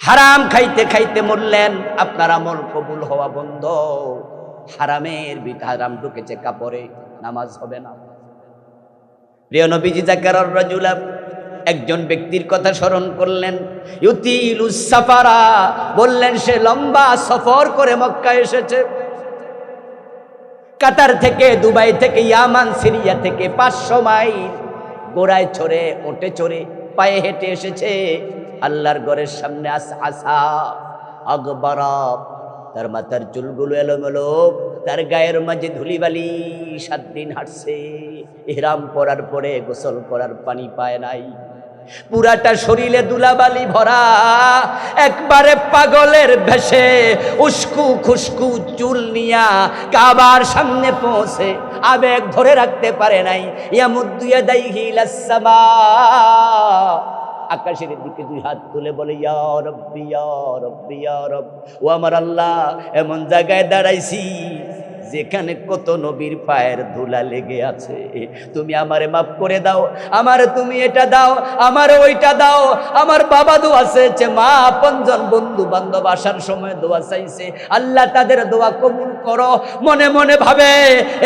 হারাম খাইতে খাইতে মরলেন, আপনার আমল কবুল হওয়া বন্ধ। হারামের ভিতরে হারাম ঢুকেছে কাপড়ে, নামাজ হবে না। প্রিয় নবীজি যাকারার রাজুলা একজন ব্যক্তির কথা স্মরণ করলেন, ইউতিলুস সাফারা, বললেন সে লম্বা সফর করে মক্কা এসেছে। কাতার থেকে, দুবাই থেকে, ইয়ামান, সিরিয়া থেকে 500 মাইল ঘোড়ায় চড়ে, ওটে চড়ে, পায়ে হেঁটে এসেছে আল্লাহর ঘরের সামনে। আসা আকবরা, তার মাথার চুলগুলো এলোমেলো, তার গায়ের মাঝে ধুলিবালি। 7 দিন হাঁটছে, ইহরাম পরার পরে গোসল করার পানি পায় নাই, পুরাটা শরীরে দুলাবালি ভরা, একবারে পাগলের ভেসে উস্কু খুস্কু চুল নিয়া কাবার সামনে পৌঁছে আবেগ ধরে রাখতে পারে নাই। ইয়ামুদ্দু ইয়াদাইহি ইলাস সামা, আকাশের দিকে 2 হাত তুলে বলে, ইয়া রব্বি ইয়া রব্বি ইয়া রব, ও আমার আল্লাহ, এমন জায়গায় দাঁড়াইছি যেখানে কত নবীর পায়ের ধুলা লেগে আছে, তুমি আমারে মাফ করে দাও, আমারে তুমি এটা দাও, আমারে ওইটা দাও। আমার বাবা দোয়া চেয়েছে, মা আপনজন বন্ধু বান্ধব আসার সময় দোয়া চাইছে, আল্লাহ তাদের দোয়া কবুল করো। মনে মনে ভাবে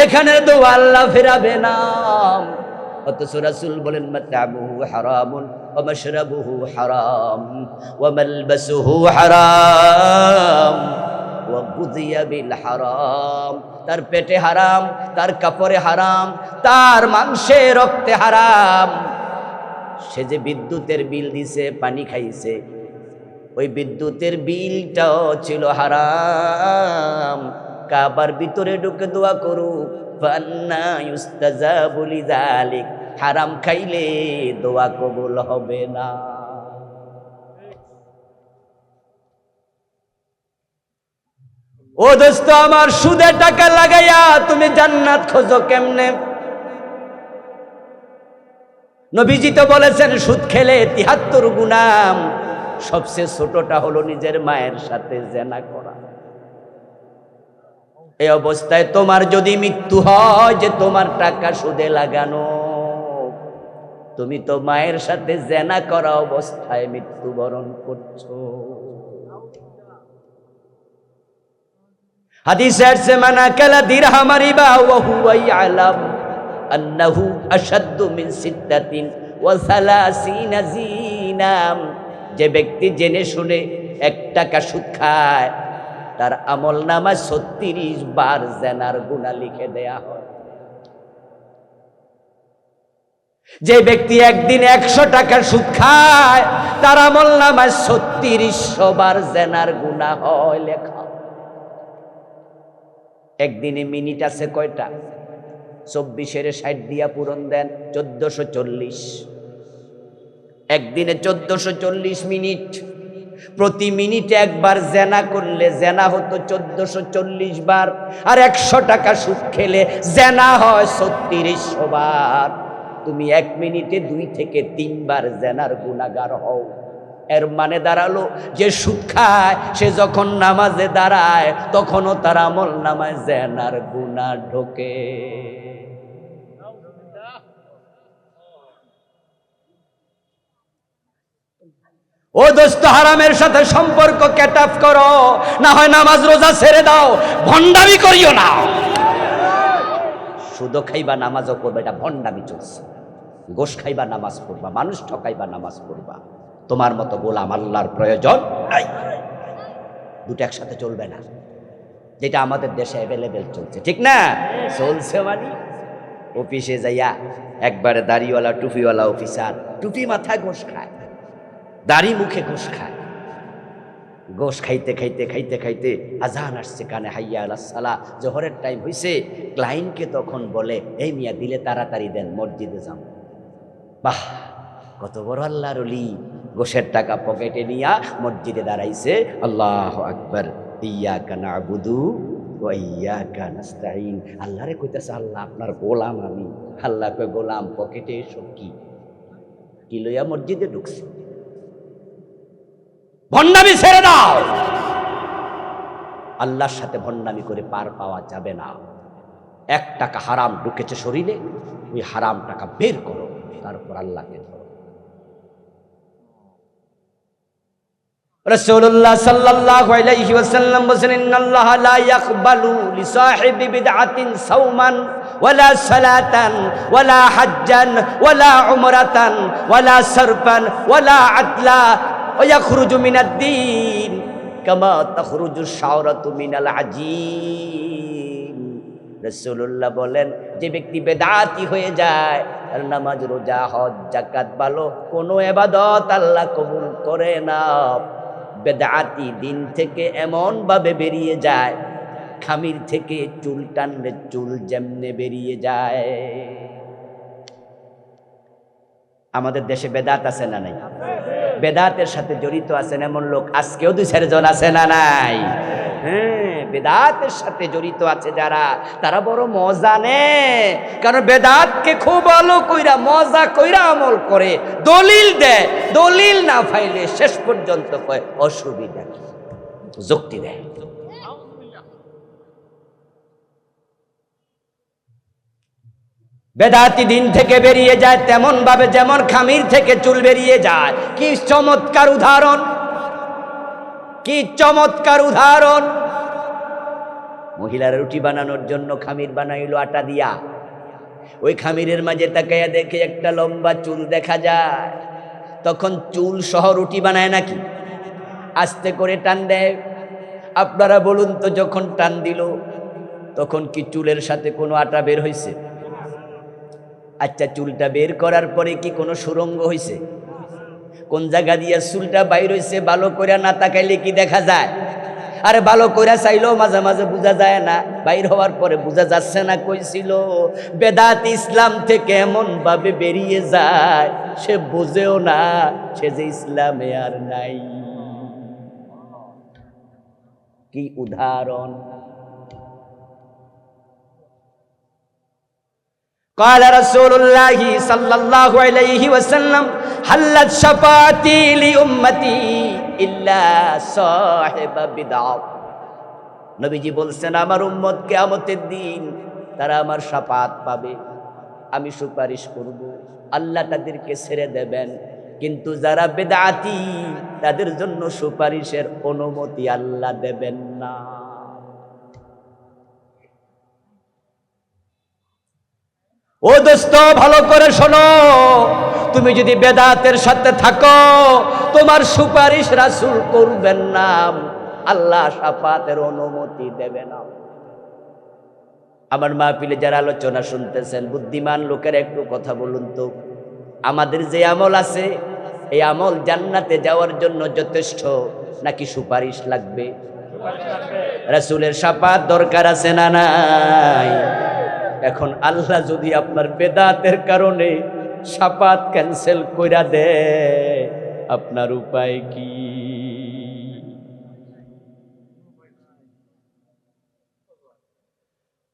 এখানের দোয়া আল্লাহ ফেরাবে না। অথচ রাসূল বলেন, মাতামুহু হারামুন ওয়া মাশরাবুহু হারাম ওয়া মালবাসুহু হারাম ওয়া গুযিয়া বিল হারাম, তার পেটে হারাম, তার কাপড়ে হারাম, তার মাংসে রক্তে হারাম। সে যে বিদ্যুতের বিল দিছে, পানি খাইছে, ওই বিদ্যুতের বিলটাও ছিল হারাম। কাবার ভিতরে ঢুকে দোয়া করুক, ফান্না ইউস্তাজাবু লিযালিক, হারাম খাইলে দোয়া কবুল হবে না। ও দোস্ত আমার, সুদে টাকা লাগাইয়া তুমি জান্নাত খোঁজো কেমনে? নবীজি তো বলেছেন, সুদ খেলে 73 গুনাহ, সবচেয়ে ছোটটা হলো নিজের মায়ের সাথে জিনা করা। এই অবস্থায় তোমার যদি মৃত্যু হয়, যে তোমার টাকা সুদে লাগানো, তুমি তো মায়ের সাথে জিনা করা অবস্থায় মৃত্যুবরণ করছো। হাদিসে আছে, মান আকালা দিরহাম রিবা ওয়া হুয়া ইয়ালাম আন্নাহু আশাদ্দু মিন সিত্তাতিন ওয়া সালাসিনা জিনাম, যে ব্যক্তি জেনে শুনে 1 টাকা সুদ খায়, তার আমল নামায় 36 বার জিনার গুনাহ লিখে দেয়া হয়। যে ব্যক্তি একদিন 100 টাকার সুদ খায়, তার আমল নামায় 3600 বার জিনার গুনাহ হয় লেখা। একদিনে মিনিট আছে কয়টা? 24 60 দিয়া পূরণ দেন, 1440। একদিনে 1440 মিনিট। প্রতি মিনিটে একবার জেনা করলে জেনা হতো 1440 বার, আর 100 টাকা সুদ খেলে জেনা হয় 3600 বার। তুমি 1 মিনিটে 2 থেকে 3 বার জেনার গুনাহগার হও। এর মানে দাঁড়ালো, যে সুদ খায় সে যখন নামাজে দাঁড়ায়, তখনও তার আমল নামায় জেনার গুনাহ ঢোকে। ও দোস্ত, হারামের সাথে সম্পর্ক কাট অফ করো, না হয় নামাজ রোজা ছেড়ে দাও, ভণ্ডামি করিও না। সুদ খাইবা নামাজও পড়বা, এটা ভণ্ডামি চলছে। গোশ খাইবা নামাজ পড়বা, মানুষ ঠকাইবা নামাজ পড়বা, তোমার মতো গোলাম আল্লাহর প্রয়োজন নাই। দুটো একসাথে চলবে না, যেটা আমাদের দেশে অ্যাভেলেবেল চলছে, ঠিক না? চলছে মানে অফিসে যাইয়া একবারে দাড়িওয়ালা টুপিওয়ালা অফিসার, টুপি মাথায় গোশ খায়, দাড়ি মুখে গোশ খায়। গোশ খাইতে খাইতে খাইতে খাইতে আজান আসছে কানে, হাইয়া আলাস সালাহ, জোহরের টাইম হইছে। ক্লায়েন্টকে তখন বলে, এই মিয়া দিলে তাড়াতাড়ি দেন, মসজিদে যাও। বাহ, কত বড় আল্লাহর ওলি! গোশের টাকা পকেটে নিয়া মসজিদে দাঁড়াইছে। আল্লাহু আকবার, ইয়াকা না'বুদু ওয়া ইয়াকা নাস্তাঈন। আল্লাহরে কইতাছে, আল্লাহ আপনার গোলাম আমি। আল্লাহ কয়, গোলাম পকেটে এসব কি লইয়া মসজিদে ঢুকছে? ভণ্ডামি ছেড়ে দাও। আল্লাহর সাথে ভণ্ডামি করে পার পাওয়া যাবে না। 1 টাকা হারাম ঢুকেছে শরীরে, ওই হারাম টাকা বের করো, তারপর আল্লাহকে ধরো। রাসূলুল্লাহ সাল্লাল্লাহু আলাইহি ওয়াসাল্লাম বলেন, ইন্নাল্লাহা লা ইয়াকবালু লিসাহিবি বিদআতিন সাওমান ওয়ালা সালাতান ওয়ালা হাজ্জান ওয়ালা উমরাতান ওয়ালা সারফান ওয়ালা আদলা ওয়া ইয়াখরুজু মিনাদ-দীন কামা তাখরুজু শাওরাতু মিনাল আজীন। রাসূলুল্লাহ বলেন, যে ব্যক্তি বেদাতি হয়ে যায় আর নামাজ রোজা হজ যাকাত ভালো কোনো ইবাদত আল্লাহ কবুল করে না। বেদাতি দিন থেকে এমন ভাবে বেরিয়ে যায়, খামির থেকে চুল টানলে চুল যেমনে বেরিয়ে যায়। আমাদের দেশে বেদাত আছে না নাই? বেদাতের সাথে জড়িত আছেন এমন লোক আজকেও 2-4 জন আছে না নাই? হ্যাঁ, বেদাতের সাথে জড়িত আছে যারা, তারা বড় মজা নেয়, কারণ বেদাতকে খুব ভালো কইরা মজা কইরা আমল করে, দলিল দেয়, দলিল না পাইলে শেষ পর্যন্ত কয় অসুবিধা কি, যুক্তি দেয়। বেদাতি দিন থেকে বেরিয়ে যায় তেমন ভাবে যেমন খামির থেকে চুল বেরিয়ে যায়। কি চমৎকার উদাহরণ, কি চমৎকার উদাহরণ। মহিলারা রুটি বানানোর জন্য খামির বানাইলো আটা দিয়া, ওই খামিরের মাঝে তাকাইয়া দেখে একটা লম্বা চুল দেখা যায়। তখন চুল সহ রুটি বানায় নাকি? আস্তে করে টান দেয়। আপনারা বলুন তো, যখন টান দিল তখন কি চুলের সাথে কোনো আটা বের হয়েছে? আচ্ছা, চুলটা বের করার পরে কি কোনো সুরঙ্গ হয়েছে? কোন জায়গা দিয়ে চুলটা বাইর হয়েছে ভালো করে না তাকাইলে কি দেখা যায়? আরে ভালো করে চাইলেও মাঝে মাঝে বোঝা যায় না, বাইর হওয়ার পরে বোঝা যাচ্ছে না। কইছিল বেদাত ইসলাম থেকে এমন ভাবে বেরিয়ে যায় সে বোঝেও না সে যে ইসলামে আর নাই। কি উদাহরণ! قال رسول الله صلى الله عليه وسلم حلت شفاعتي لأمتي إلا صاحب بدعة। নবীজি বলছেন, আমার উম্মত কিয়ামতের দিন তারা আমার শাফাত পাবে, আমি সুপারিশ করব, আল্লাহ তাদেরকে ছেড়ে দেবেন, কিন্তু যারা বেদাতি তাদের জন্য সুপারিশের অনুমতি আল্লাহ দেবেন না। ও দোস্ত, ভালো করে শোনো, তুমি যদি বেদাতের সাথে থাকো তোমার সুপারিশ রাসূল করবেন না, আল্লাহ শাফাতের অনুমতি দেবে না। আমার মাহফিলে যারা আলোচনা শুনতেছেন, বুদ্ধিমান লোকের একটু কথা বলুন তো, আমাদের যে আমল আছে এই আমল জান্নাতে যাওয়ার জন্য যথেষ্ট নাকি সুপারিশ লাগবে? রাসূলের শাফাত দরকার আছে না নাই? এখন আল্লাহ যদি আপনার বেদাতের কারণে শাফাত ক্যান্সেল কইরা দেয়, আপনার উপায় কি?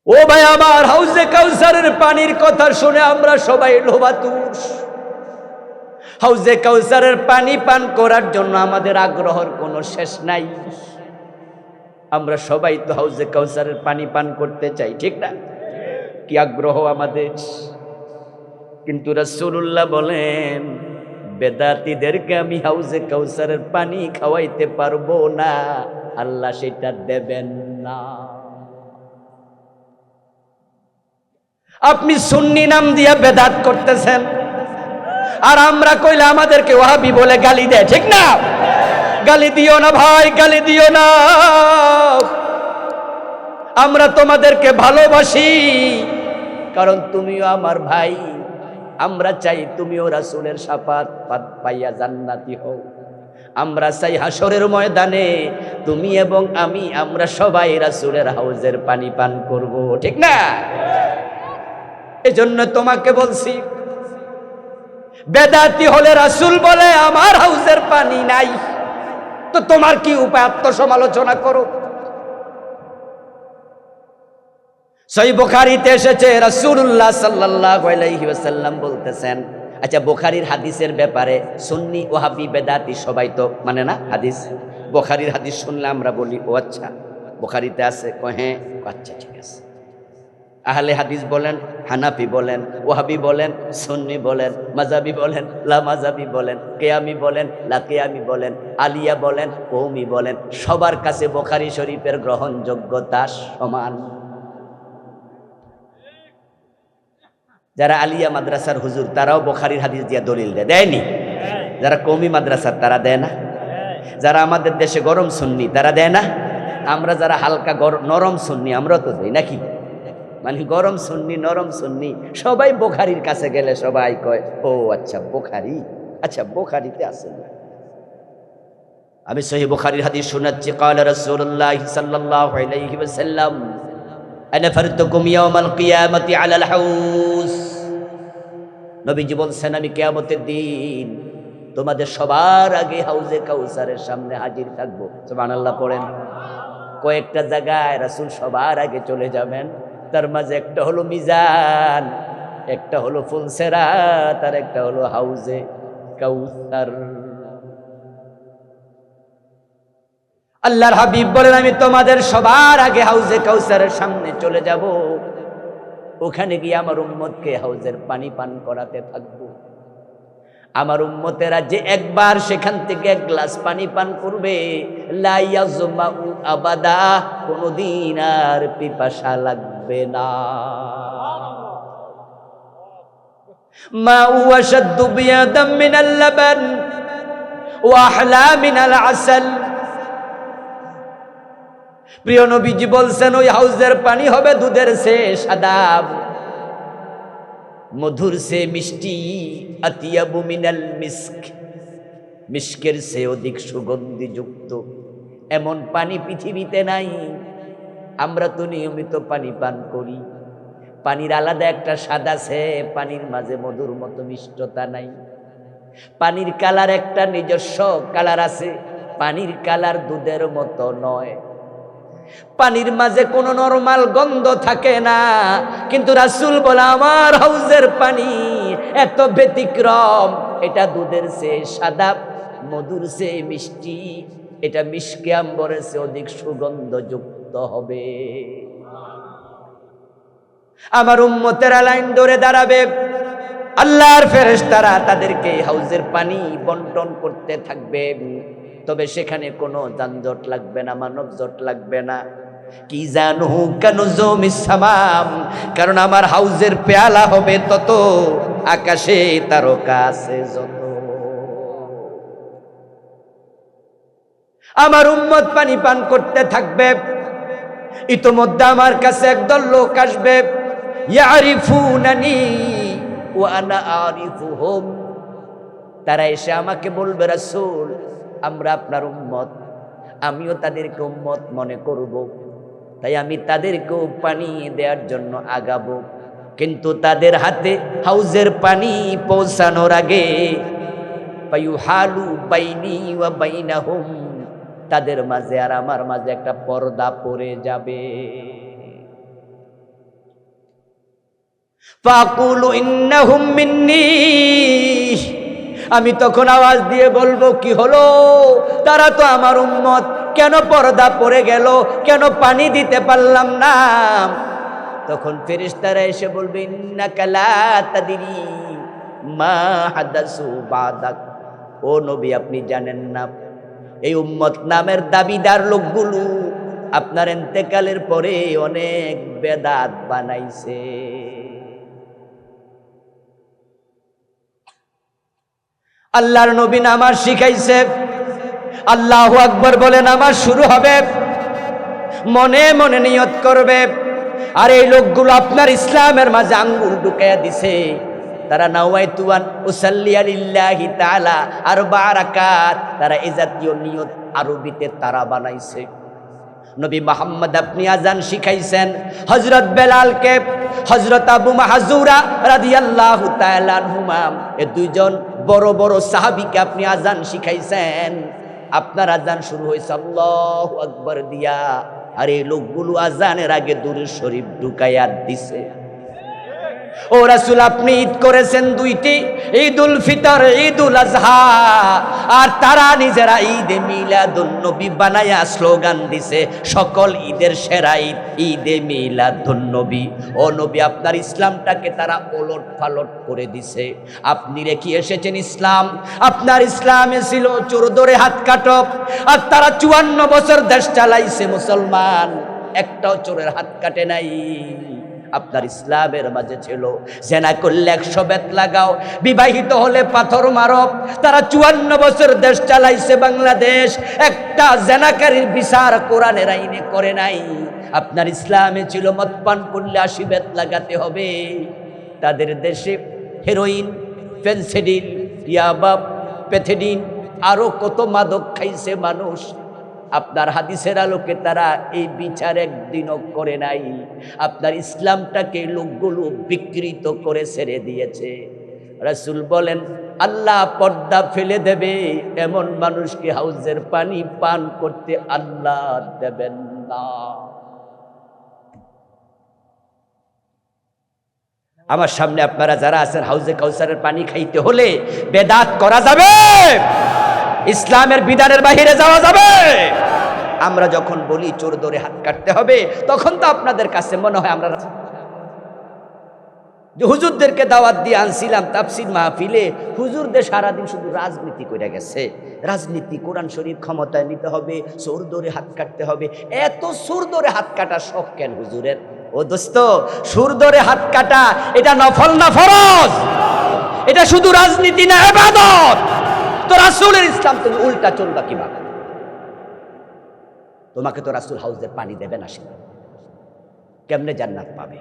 ও ভাই আমার, হাউজে কাউসারের পানির কথা শুনে আমরা সবাই লোভাতুর। হাউজে কাউসারের পানি পান করার জন্য আমাদের আগ্রহের কোনো শেষ নাই। আমরা সবাই তো হাউজে কাউসারের পানি পান করতে চাই, ঠিক না? কি আগ্রহ আমাদের! কিন্তু রাসূলুল্লাহ বলেন, বেদাতীদেরকে আমি হাউজে কাউসারের পানি খাওয়াইতে পারবো না, আল্লাহ সেটা দেবেন না। আপনি সুন্নি নাম দিয়ে বেদাত করতেছেন, আর আমরা কইলে আমাদেরকে ওয়াহাবি বলে গালি দেয়, ঠিক না? গালি দিও না ভাই, গালি দিও না। আমরা তোমাদেরকে ভালোবাসি, কারণ তুমিও আমার ভাই। আমরা চাই তুমিও রাসূলের শাফাত পাইয়া জান্নাতি হও। আমরা চাই হাসরের ময়দানে তুমি এবং আমি, আমরা সবাই রাসূলের হাউজের পানি পান করব, ঠিক না? এজন্য তোমাকে বলছি, বেদাতি হলে রাসূল বলে আমার হাউজের পানি নাই, তো তোমার কি উপায়? আত্মসমালোচনা করো। সহিহ বুখারীতে এসেছে, রাসূলুল্লাহ সাল্লাল্লাহু আলাইহি ওয়াসাল্লাম বলতেছেন, আচ্ছা বুখারীর হাদিসের ব্যাপারে সুন্নি ওয়াহাবি বেদাতি সবাই তো মানে না হাদিস। বুখারীর হাদিস শুনলে আমরা বলি ও আচ্ছা বুখারীতে আছে, হ্যাঁ, আচ্ছা ঠিক আছে। আহলে হাদিস বলেন, হানাফি বলেন, ওয়াহাবি বলেন, সুন্নি বলেন, মাযহাবি বলেন, লা মাযহাবি বলেন, কিয়ামি বলেন, লা কিয়ামি বলেন, আলিয়া বলেন, কওমি বলেন, সবার কাছে বুখারী শরীফের গ্রহণযোগ্যতা সমান। যারা আলিয়া মাদ্রাসার হুজুর তারাও বুখারীর হাদিস দিয়ে দলিল দেয়, দেয়নি? যারা কওমি মাদ্রাসার তারা দেয় না? যারা আমাদের দেশে গরম সুন্নি তারা দেয় না? আমরা যারা হালকা নরম সুন্নি আমরা তো দেই নাকি? মানে গরম সুন্নি নরম সুন্নি সবাই বুখারীর কাছে গেলে সবাই কয় ও আচ্ছা বুখারী, আচ্ছা বুখারীতে আছে। আমি সহিহ বুখারীর হাদিস শোনাচ্ছি, ক্বালা রাসূলুল্লাহ সাল্লাল্লাহু আলাইহি ওয়াসাল্লাম আনা ফারতুকুম ইয়াওমাল কিয়ামাতি আলাল হাউস। নবীজি বলছেন আমি কিয়ামতের দিন তোমাদের সবার আগে হাউজে কাউসারের সামনে হাজির থাকবো। সুবহানাল্লাহ পড়েন। কয়েকটা জায়গায় রাসূল সবার আগে চলে যাবেন, তার মাঝে একটা হলো মিজান, একটা হলো ফুলসেরাত, আর একটা হলো হাউজে কাউসার। আল্লাহর হাবিব বলেন আমি তোমাদের সবার আগে হাউজে কাউসারের সামনে চলে যাব, ওখানে গিয়ে আমার উম্মতকে হাউজের পানি পান করাতে থাকবো। আমার উম্মতেরা যে একবার সেখান থেকে এক গ্লাস পানি পান করবে, লা ইয়াজমাউ আবাদা, কোনদিন আর পিপাসা লাগবে না। মা হুয়া শাদ্দু বিয়াদাম মিনাল লাবান ওয়া আহলা মিনাল আসাল। প্রিয় নবীজি বলছেন ওই হাউজের পানি হবে দুধের চেয়ে সাদা, মধুর সে মিষ্টি, আতিয়াবু মিনাল মিস্ক, মিস্কের চেয়ে অধিক সুগন্ধিযুক্ত। এমন পানি পৃথিবীতে নাই। আমরা তো নিয়মিত পানি পান করি, পানির আলাদা একটা স্বাদ আছে, পানির মাঝে মধুর মতো মিষ্টতা নাই। পানির কালার একটা নিজস্ব কালার আছে, পানির কালার দুধের মতো নয়। পানির মাঝে কোনো নরমাল গন্ধ থাকে না, কিন্তু রাসূল বলে আমার হাউজের পানি এত ব্যতিক্রম, এটা দুধের চেয়ে সাদা, মধুর চেয়ে মিষ্টি, এটা মিশকে আম্বরের চেয়ে অধিক সুগন্ধযুক্ত হবে। আমার উম্মতেরা লাইন ধরে দাঁড়াবে, আল্লাহর ফেরেশতারা তাদেরকে হাউজের পানি বন্টন করতে থাকবে। তবে সেখানে কোনো যানজট লাগবে না, মানব জট লাগবে না। কি জানু কানুজুমিস সামাম, কারণ আমার হাউজের পেয়ালা হবে তত, আকাশে তারকা আছে যত। আমার উম্মত পানি পান করতে থাকবে, ইতোমধ্যে আমার কাছে একদল লোক আসবে, ইয়ারিফুনানি ওয়া আনা আরিফুহুম। তারা এসে আমাকে বলবে রাসূল আমরা আপনার উম্মত, আমিও তাদেরকে উম্মত মনে করব, তাই আমি তাদেরকেও পানি দেওয়ার জন্য আগাবো। কিন্তু তাদের হাতে হাউজের পানি পৌঁছানোর আগে ফায়ুহালু বাইনি ওয়া বাইনাহুম, তাদের মাঝে আর আমার মাঝে একটা পর্দা পড়ে যাবে। ফাকুলু ইন্নাহুম মিন্নি, আমি তখন আওয়াজ দিয়ে বলবো কি হলো, তারা তো আমার উম্মত, কেন পর্দা পড়ে গেল, কেন পানি দিতে পারলাম না? তখন ফেরেশতারা এসে বলবে ইন্নাকা লা তাদরি মা হাদাসু বাদাক, ও নবী আপনি জানেন না এই উম্মত নামের দাবিদার লোকগুলো আপনার ইন্তেকালের পরে অনেক বেদাত বানাইছে। আল্লাহর নবী নামাজ শিখাইছে, আল্লাহু আকবার বলে নামাজ শুরু হবে, মনে মনে নিয়ত করবে। আর এই লোকগুলো আপনার ইসলামের মাঝে আঙ্গুল ঢুকাইয়া দিছে। তারা নাওয়াইতু আন উসাল্লি লিল্লাহি তাআলা আরবা রাকাত, তারা এই জাতীয় নিয়ত আরবিতে তারা বানাইছে। নবী মুহাম্মদ আপনি আজান শিখাইছেন হযরত বেলালকে, হযরত আবু মাহজুরা রাদিয়াল্লাহু তাআলা আনহুমা, এই দুইজন বড় বড় সাহাবীকে আপনি আজান শিখাইছেন। আপনার আজান শুরু হয়েছে আল্লাহু আকবার দিয়া, আর এই লোকগুলো আজানের আগে দুরূদ শরীফ ঢুকাইয়া দিছে। ও রাসূল, আপনি ঈদ করেছেন দুইটি, ঈদুল ফিতর, ঈদুল আজহা, আর তারা নিজেরা ঈদে মিলাদুন নবী বানায়া স্লোগান দিছে সকল ঈদের সেরা ঈদ ঈদে মিলাদুন নবী। ও নবী, আপনার ইসলামটাকে তারা ওলট পালট করে দিছে। আপনি রেখে এসেছেন ইসলাম, আপনার ইসলামে ছিল চোর ধরে হাত কাটো, আর তারা 54 বছর দেশ চালাইছে মুসলমান, একটাও চোরের হাত কাটে নাই। আপনার ইসলামের মাঝে ছিল জেনা করলে 100 বেত লাগাও, বিবাহিত হলে পাথর মারো। তারা 54 বছর দেশ চালাইছে বাংলাদেশ, একটা জেনাকারীর বিচার কোরআনের আইনে করে নাই। আপনার ইসলামে ছিল মদ পান করলে 80 বেত লাগাতে হবে। তাদের দেশে হেরোইন, ফেন্সিডিল, ইয়াবা, প্যাথেডিন, আরো কত মাদক খাইছে মানুষ। আপনার হাদিসের আলোকে তারা এই বিচার একদিনও করে নাই। আপনার ইসলামটাকে লোকগুলো বিকৃত করে ছেড়ে দিয়েছে। রাসূল বলেন, আল্লাহ পর্দা ফেলে দেবে এমন মানুষকে হাউজের পানি পান করতে আল্লাহ দেবেন না। আমার সামনে আপনারা যারা আছেন, হাউজে কাউসারের পানি খাইতে হলে বেদাত করা যাবে, ইসলামের বিধানের বাহিরে যাওয়া যাবে। আমরা যখন বলি চোর ধরে হাত কাটতে হবে, তখন তো আপনাদের কাছে মনে হয় আমরা যে হুজুরদেরকে দাওয়াত দিয়ে আনছিলাম তাফসীর মাহফিলে, হুজুরদের সারাদিন শুধু রাজনীতি করে গেছে। রাজনীতি, কোরআন শরীফ ক্ষমতায় নিতে হবে, চোর ধরে হাত কাটতে হবে। এত চোর ধরে হাত কাটার শখ কেন হুজুরের? ও দোস্ত, চোর ধরে হাত কাটা এটা নফল না ফরজ? এটা শুধু রাজনীতি না, ইবাদত। তো রাসূলের ইসলাম তুমি উল্টা চলবা কিভাবে? তোমাকে তো রাসূল হাউজের পানি দেবে না, সে কেমনে জান্নাত পাবে?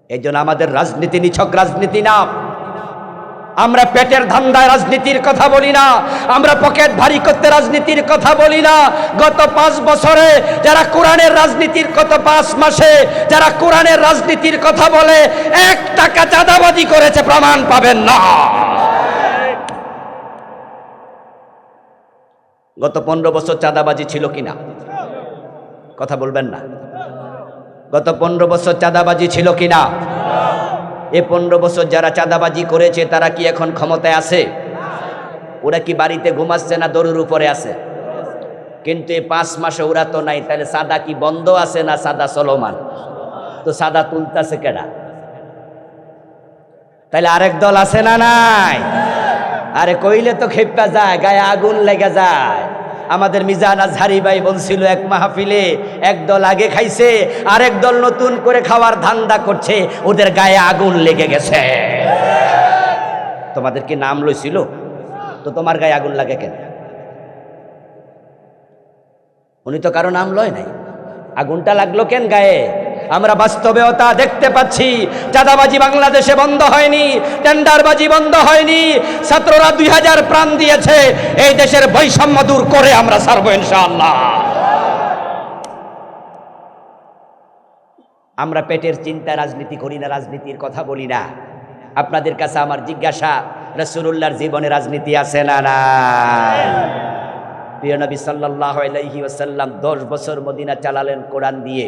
এই জন্য আমাদের রাজনীতি নিছক রাজনীতি না। আমরা পেটের ধান্দায় রাজনীতির কথা বলি না, আমরা পকেট ভারী করতে রাজনীতির কথা বলি না। গত 5 বছরে যারা কোরআনের রাজনীতির, গত 5 মাসে যারা কোরআনের রাজনীতির কথা বলে 1 টাকা চাঁদাবাজি করেছে প্রমাণ পাবেন না। গত 15 বছর চাঁদাবাজি ছিল কিনা? কথা বলবেন না। গত 15 বছর চাঁদাবাজি ছিল কিনা? এই 15 বছর যারা চাঁদাবাজি করেছে তারা কি এখন ক্ষমতায় আছে? ওরা কি বাড়িতে ঘুমাচ্ছে না দড়ির উপরে আছে? কিন্তু এই 5 মাসে ওরা তো নাই। তাহলে সাদা কি বন্ধ আছে না সাদা চলমান? তো সাদা তুলতেছে কেডা? তাহলে আরেক দল আছে না নাই? আরে কইলে তো খেপা যায়, গায়ে আগুন লেগে যায়। আমাদের মিজান আজহারি ভাই বলছিল এক মাহফিলে, এক দল আগে খাইছে, আরেক দল নতুন করে খাওয়ার ধান্দা করছে, ওদের গায়ে আগুন লেগে গেছে। তোমাদের কি নাম লইছিল? তো তোমার গায়ে আগুন লাগে কেন? উনি তো কারো নাম লয় নাই, আগুনটা লাগলো কেন গায়ে? আমরা বাস্তবেও তা দেখতে পাচ্ছি। চাঁদাবাজি বাংলাদেশে বন্ধ হয়নি, টেন্ডারবাজি বন্ধ হয়নি। ছাত্ররা 2000 প্রাণ দিয়েছে। এই দেশের বৈষম্য দূর করে আমরা ছাড়বো ইনশাআল্লাহ। আমরা পেটের চিন্তা রাজনীতি করি না, রাজনীতির কথা বলি না। আপনাদের কাছে আমার জিজ্ঞাসা, রাসূলুল্লাহর জীবনে রাজনীতি আছে না নাই? প্রিয় নবী সাল্লাল্লাহু আলাইহি ওয়াসাল্লাম 10 বছর মদিনা চালালেন কোরআন দিয়ে।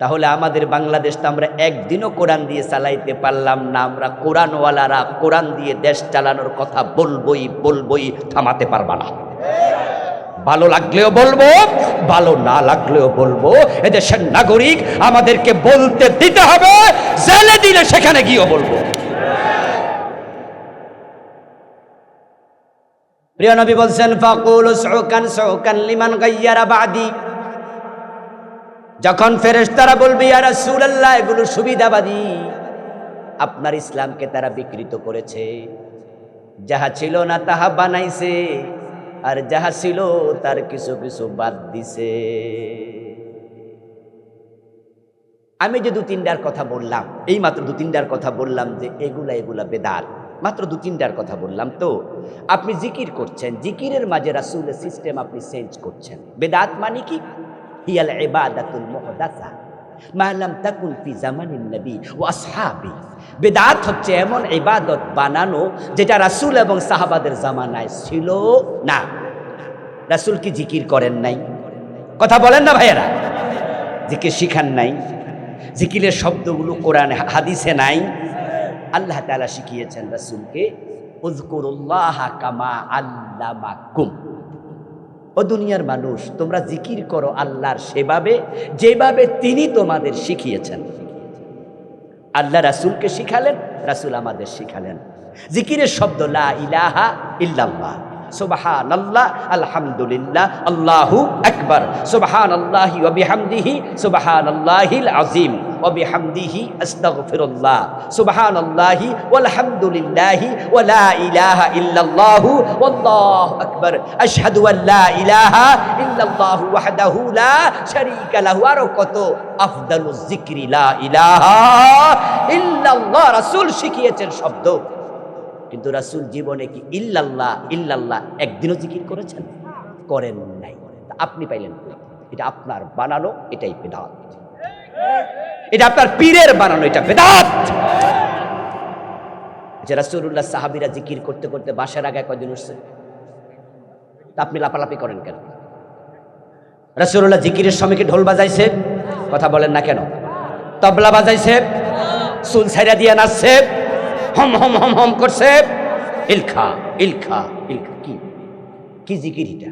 তাহলে আমাদের বাংলাদেশটা আমরা একদিনও কোরআন দিয়ে চালাইতে পারলাম না। আমরা কোরআনওয়ালারা কোরআন দিয়ে দেশ চালানোর কথা বলবই, থামাতে পারবা না। ভালো লাগলেও বলবো, ভালো না লাগলেও বলবো। এদেশের নাগরিক, আমাদেরকে বলতে দিতে হবে, জেলে দিলে সেখানে গিয়েও বলবো। প্রিয় নবী বলছেন, ফাকুলু সুকান লিমান গায়্যারা বাদি। যখন ফেরেশতারা বলবে ইয়া রাসূলুল্লাহ এগুলো সুবিধাবাদী, আপনার ইসলামকে তারা বিকৃত করেছে, যাহা ছিল না তাহা বানাইছে, আর যাহা ছিল তার কিছু কিছু বাদ দিছে। আমি যে 2-3টার কথা বললাম, এই মাত্র 2-3টার কথা বললাম যে এগুলা বেদাত, মাত্র 2-3টার কথা বললাম। তো আপনি জিকির করছেন, জিকিরের মাঝে রাসূলের সিস্টেম আপনি চেঞ্জ করছেন। বেদাত মানে কি? হিয়াল ইবাদাতুল মুহদাসা মা লাম তাকুন ফি জামানিন নবী ওয়া আসহাবি। বেদাত হচ্ছে এমন ইবাদত বানানো যেটা রাসূল এবং সাহাবাদের জামানায় ছিল না। রাসূল কি জিকির করেন নাই? কথা বলেন না ভাইয়েরা? জিকির শিখান নাই? জিকিরের শব্দগুলো কোরআনে হাদিসে নাই। আল্লাহ তাআলা শিখিয়েছেন রাসূলকে, উযকুরুল্লাহ কামা আল্লামাকুম। ও দুনিয়ার মানুষ, তোমরা জিকির করো আল্লাহর সেভাবে যেভাবে তিনি তোমাদের শিখিয়েছেন। আল্লাহ রাসূলকে শিখালেন, রাসূল আমাদের শিখালেন। জিকিরের শব্দ লা ইলাহা ইল্লাল্লাহ, সুবহানাল্লাহ, আলহামদুলিল্লাহ, আল্লাহু আকবার, সুবহানাল্লাহি ওয়া বিহামদিহি সুবহানাল্লাহিল আযীম ওয়া বিহামদিহি আস্তাগফিরুল্লাহ, সুবহানাল্লাহি ওয়াল হামদুলিল্লাহি ওয়া লা ইলাহা ইল্লাল্লাহু ওয়াল্লাহু আকবার, আশহাদু আল লা ইলাহা ইল্লাল্লাহু ওয়াহদাহু লা শারীকা লাহু। আর কত আফদালুজ যিকরি লা ইলাহা ইল্লাল্লাহ রাসূল শিখিয়েছেন শব্দ। কিন্তু রাসূল জীবনে কি ইল্লাল্লাহ ইল্লাল্লাহ একদিনও জিকির করেছেন? করেন নাই। আপনি পাইলেন? এটা আপনার বানানো, এটাই বেদাত। এটা আপনার পীরের বানানো, এটা বেদাত। যে রাসূলুল্লাহ সাহাবীরা জিকির করতে করতে বাসার আগে কয়দিন উঠছে, তা আপনি লাপালাপি করেন কেন? রাসূলুল্লাহ জিকিরের সময় কি ঢোল বাজাইছে? কথা বলেন না কেন? তবলা বাজাইছে? চুল ছাইরা দিয়ে নাচছে? হম হম হম হম করছে? ইলখা ইলখা ইলখা, কি কি জিকির এটা?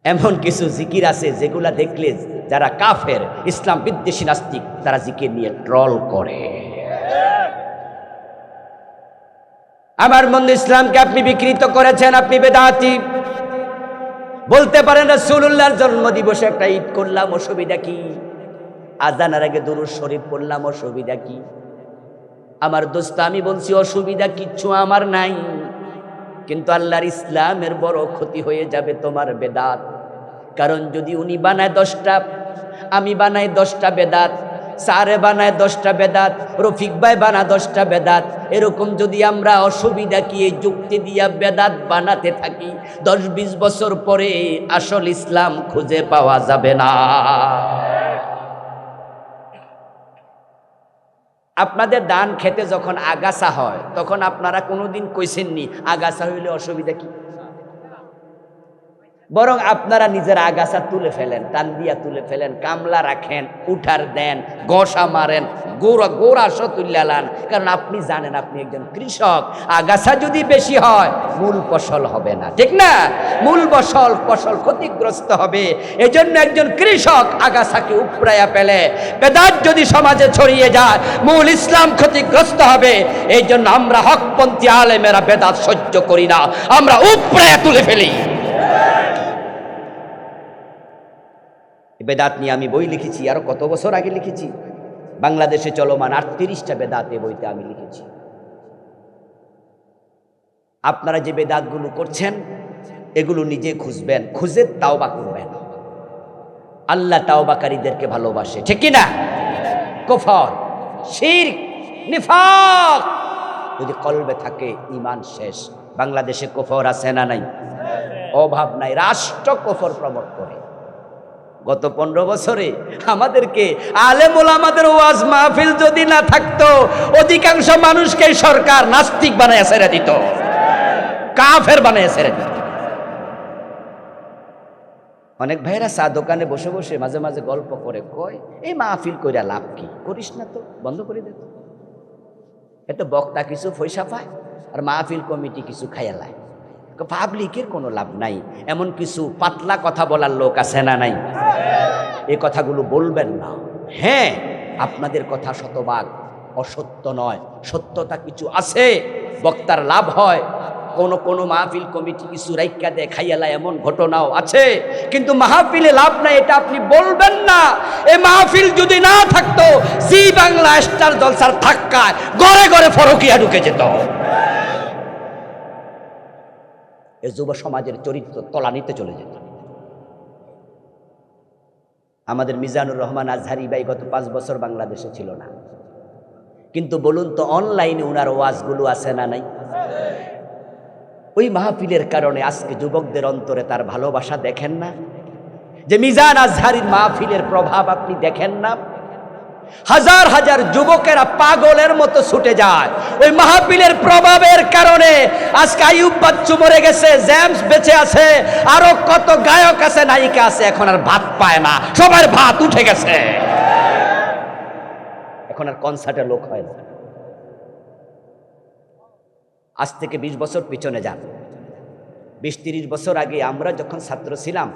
এমন কিছু জিকির আছে যেগুলা দেখলে যারা কাফের, ইসলাম বিদ্বেষী নাস্তিক, তারা জিকির নিয়ে ট্রল করে। আমার বন্ধু, ইসলামকে আপনি বিকৃত করেছেন, আপনি বেদাতি। বলতে পারেন রাসূলুল্লাহর জন্মদিবসে একটা ঈদ করলাম, অসুবিধা কি? আজানের আগে দুরূদ শরীফ পড়লাম, অসুবিধা কি? আমার দোস্ত, আমি বলছি অসুবিধা কিচ্ছু আমার নাই, কিন্তু আল্লাহর ইসলামের বড় ক্ষতি হয়ে যাবে তোমার বেদাত। কারণ যদি উনি বানায় 10টা, আমি বানাই 10টা বেদাত, সারে বানায় 10টা বেদাত, রফিক ভাই বানা 10টা বেদাত, এরকম যদি আমরা অসুবিধা কি এই যুক্তি দিয়া বেদাত বানাতে থাকি, 10-20 বছর পরে আসল ইসলাম খুঁজে পাওয়া যাবে না। আপনাদের ধান খেতে যখন আগাছা হয়, তখন আপনারা কোনোদিন কইছেননি আগাছা হইলে অসুবিধা কি? বরং আপনারা নিজের আগাছা তুলে ফেলেন, টান দিয়া তুলে ফেলেন, কামলা রাখেন, উঠার দেন, গসা মারেন, গোড়া তুল্লালান। কারণ আপনি জানেন আপনি একজন কৃষক, আগাছা যদি বেশি হয় মূল ফসল হবে না, ঠিক না? মূল ফসল ক্ষতিগ্রস্ত হবে। এজন্য একজন কৃষক আগাছাকে উপড়াইয়া ফেলে। বেদাত যদি সমাজে ছড়িয়ে যায়, মূল ইসলাম ক্ষতিগ্রস্ত হবে। এই জন্য আমরা হকপন্থী আলেমেরা বেদাত সহ্য করি না, আমরা উপড়াইয়া তুলে ফেলি। বেদাত নিয়ে আমি বই লিখেছি, আরো কত বছর আগে লিখেছি। বাংলাদেশে চলমান 38টা বেদাতে বইতে আমি লিখেছি। আপনারা যে বেদাতগুলো করছেন, এগুলো নিজে খুঁজবেন, খুঁজে তাওবা করবেন। আল্লাহ তাওবাকারীদেরকে ভালোবাসে, ঠিক কি না? কুফর, শিরক, নিফাক যদি কলবে থাকে, ঈমান শেষ। বাংলাদেশে কুফর আছে না নাই? অভাব নাই। রাষ্ট্র কুফর প্রমোট করে। গত 15 বছরে আমাদেরকে আলেম ওলামাদের ওয়াজ মাহফিল যদি না থাকতো, অধিকাংশ মানুষকে সরকার নাস্তিক বানায় ছেড়ে দিত, কাফের বানায় ছেড়ে দিত। অনেক ভাইরা চা দোকানে বসে বসে মাঝে মাঝে গল্প করে, কয় এই মাহফিল কইরা লাভ কি? করিস না তো, বন্ধ করে দে। এত বক্তা কিছু পয়সা পায় আর মাহফিল কমিটি কিছু খাইয়ালায়। পাবলিকের কোনো লাভ নাই। এমন কিছু পাতলা কথা বলার লোক আছে না নাই? এই কথাগুলো বলবেন না। হ্যাঁ, আপনাদের কথা শতভাগ অসত্য নয়, সত্যতা কিছু আছে। বক্তার লাভ হয়, কোন মাহফিল কমিটি কিছু রাইকা দেয়, খাইয়ালায়, এমন ঘটনাও আছে। কিন্তু মাহফিলে লাভ নাই, এটা আপনি বলবেন না। এই মাহফিল যদি না থাকতো, জি বাংলা স্টার জলসার ধাক্কায় ঘরে ঘরে ফরকিয়া ঢুকে যেত। এই যুব সমাজের চরিত্র তলানিতে চলে যেত। আমাদের মিজানুর রহমান আজহারি ভাই গত 5 বছর বাংলাদেশে ছিল না, কিন্তু বলুন তো অনলাইনে উনার ওয়াজগুলো আছে না নাই? ওই মাহফিলের কারণে আজকে যুবকদের অন্তরে তার ভালোবাসা দেখেন না? যে মিজান আজহারির মাহফিলের প্রভাব আপনি দেখেন না? হাজার হাজার যুবকেরা পাগলের মতো ছুটে যায় ওই মাহফিলের প্রভাবের কারণে। আজকে আইয়ুব বাচ্চু মরে গেছে, জেমস বেঁচে আছে, আরো কত গায়ক আছে, নায়িকা আছে, এখন আর ভাত পায় না, সবার ভাত উঠে গেছে, এখন আর কনসার্টে লোক হয় না। আজ থেকে 20 বছর পিছনে যান, 20-30 বছর আগে আমরা যখন ছাত্র ছিলাম,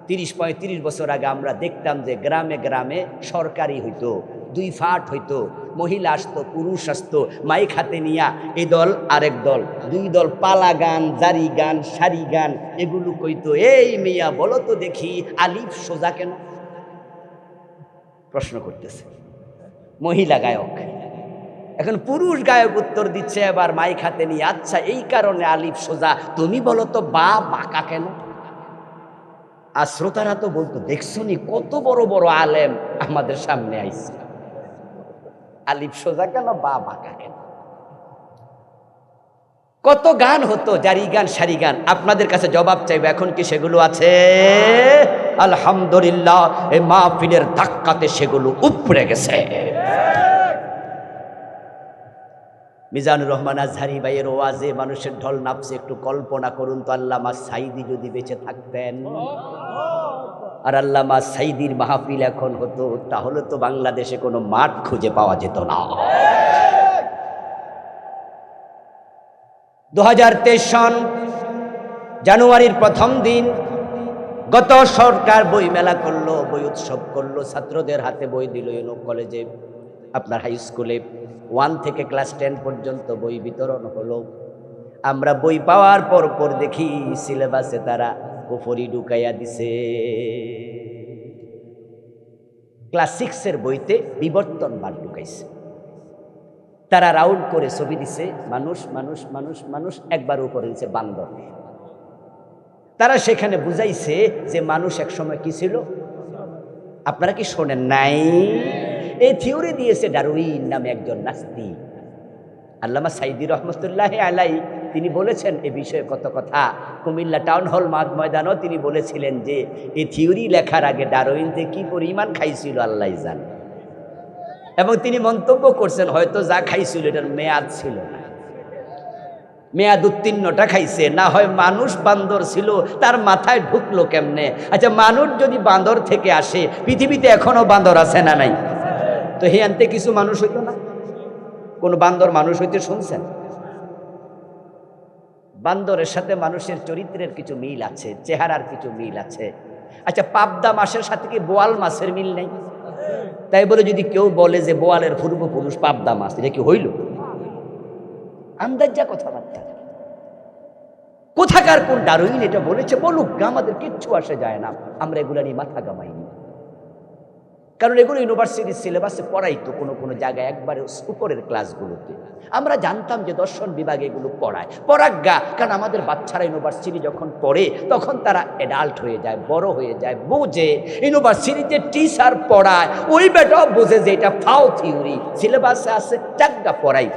30-35 বছর আগে আমরা দেখতাম যে গ্রামে গ্রামে সরকারি হইতো, 2 ফাট হইতো, মহিলা আসতো, পুরুষ আসতো, মাইক হাতে নিয়া এই দল আরেক দল, 2 দল পালা গান, জারি গান, সারি গান এগুলো কইতো। এই মিয়া বলো তো দেখি আলিফ সোজা কেন? প্রশ্ন করতেছে মহিলা গায়ক। এখন পুরুষ গায়ক উত্তর দিচ্ছে এবার মাইক হাতে নিয়ে, আচ্ছা এই কারণে আলিফ সোজা, তুমি বলো তো বা বাঁকা কেন? আর শ্রোতারা তো বলতো, দেখছনি কত বড় বড় আলেম আমাদের সামনে আইছে, আলিফ সোজা কেন বা বাঁকা কেন? কত গান হতো, জারি গান, সারি গান। আপনাদের কাছে জবাব চাইবে, এখন কি সেগুলো আছে? আলহামদুলিল্লাহ, এই মাহফিলের ধাক্কাতে সেগুলো উপড়ে গেছে। মিজানুর রহমান আজহারি ভাইয়ের ওয়াজে মানুষের ঢল নাপছে। একটু কল্পনা করুন তো, আল্লামা সাঈদী যদি বেঁচে থাকতেন আর আল্লামা সাঈদীর মাহফিল এখন হতো, তাহলে তো বাংলাদেশে কোনো মাঠ খুঁজে পাওয়া যেত না। 2023 সন জানুয়ারির প্রথম দিন গত সরকার বই মেলা করলো, বই উৎসব করলো, ছাত্রদের হাতে বই দিল। কলেজে, আপনার হাই স্কুলে 1 থেকে ক্লাস 10 পর্যন্ত বই বিতরণ হলো। আমরা বই পাওয়ার পর দেখি সিলেবাসে তারা কুফরি ঢুকাইয়া দিছে। ক্লাস 6-এর বইতে বিবর্তনবাদ ঢুকাইছে। তারা রাউন্ড করে ছবি দিছে, মানুষ মানুষ মানুষ মানুষ, একবার উপরে দিছে বান্দর। তারা সেখানে বুঝাইছে যে মানুষ একসময় কি ছিল, আপনারা কি শোনেন নাই? এই থিওরি দিয়েছে ডারউইন নামে একজন নাস্তিক। আল্লামা সাঈদী রহমতুল্লাহি আলাইহি তিনি বলেছেন এ বিষয়ে কত কথা। কুমিল্লা টাউন হল মাঠ ময়দানও তিনি বলেছিলেন যে এই থিওরি লেখার আগে ডারউইন যে কি পরিমাণ খাইছিল আল্লাহই জানে। এবং তিনি মন্তব্য করছেন, হয়তো যা খাইছিল এটার মেয়াদ ছিল না, মেয়াদ উত্তীর্ণটা খাইছে, না হয় মানুষ বান্দর ছিল, তার মাথায় ঢুকলো কেমনে? আচ্ছা, মানুষ যদি বান্দর থেকে আসে, পৃথিবীতে এখনো বান্দর আছে না নাই? তো হিয়ান্তে কিছু মানুষ হইতো না? কোন বান্দর মানুষ হইতে শুনছেন? বান্দরের সাথে মানুষের চরিত্রের কিছু মিল আছে, চেহারার কিছু মিল আছে। আচ্ছা, পাবদা মাছের সাথে কি বোয়াল মাছের মিল নেই? তাই বলে যদি কেউ বলে যে বোয়ালের পূর্বপুরুষ পাবদা মাছ, এটা কি হইল? আন্দাজা কথাবার্তা। কোথাকার কোন ডারউইন এটা বলেছে, বলুক, আমাদের কিচ্ছু আসে যায় না, আমরা এগুলো নিয়ে মাথা ঘামাইনি। কারণ এগুলো ইউনিভার্সিটির সিলেবাসে পড়াইতো কোনো কোনো জায়গায়, একবারে উপরের ক্লাসগুলোতে। আমরা জানতাম যে দর্শন বিভাগে এগুলো পড়াজ্ঞা, কারণ আমাদের বাচ্চারা ইউনিভার্সিটি যখন পড়ে তখন তারা অ্যাডাল্ট হয়ে যায়, বড় হয়ে যায়, বোঝে। ইউনিভার্সিটিতে টিচার পড়ায়, ওই বেটাও বোঝে যে এটা ফাও থিওরি, সিলেবাসে আছে, টাগ্গা পড়াই।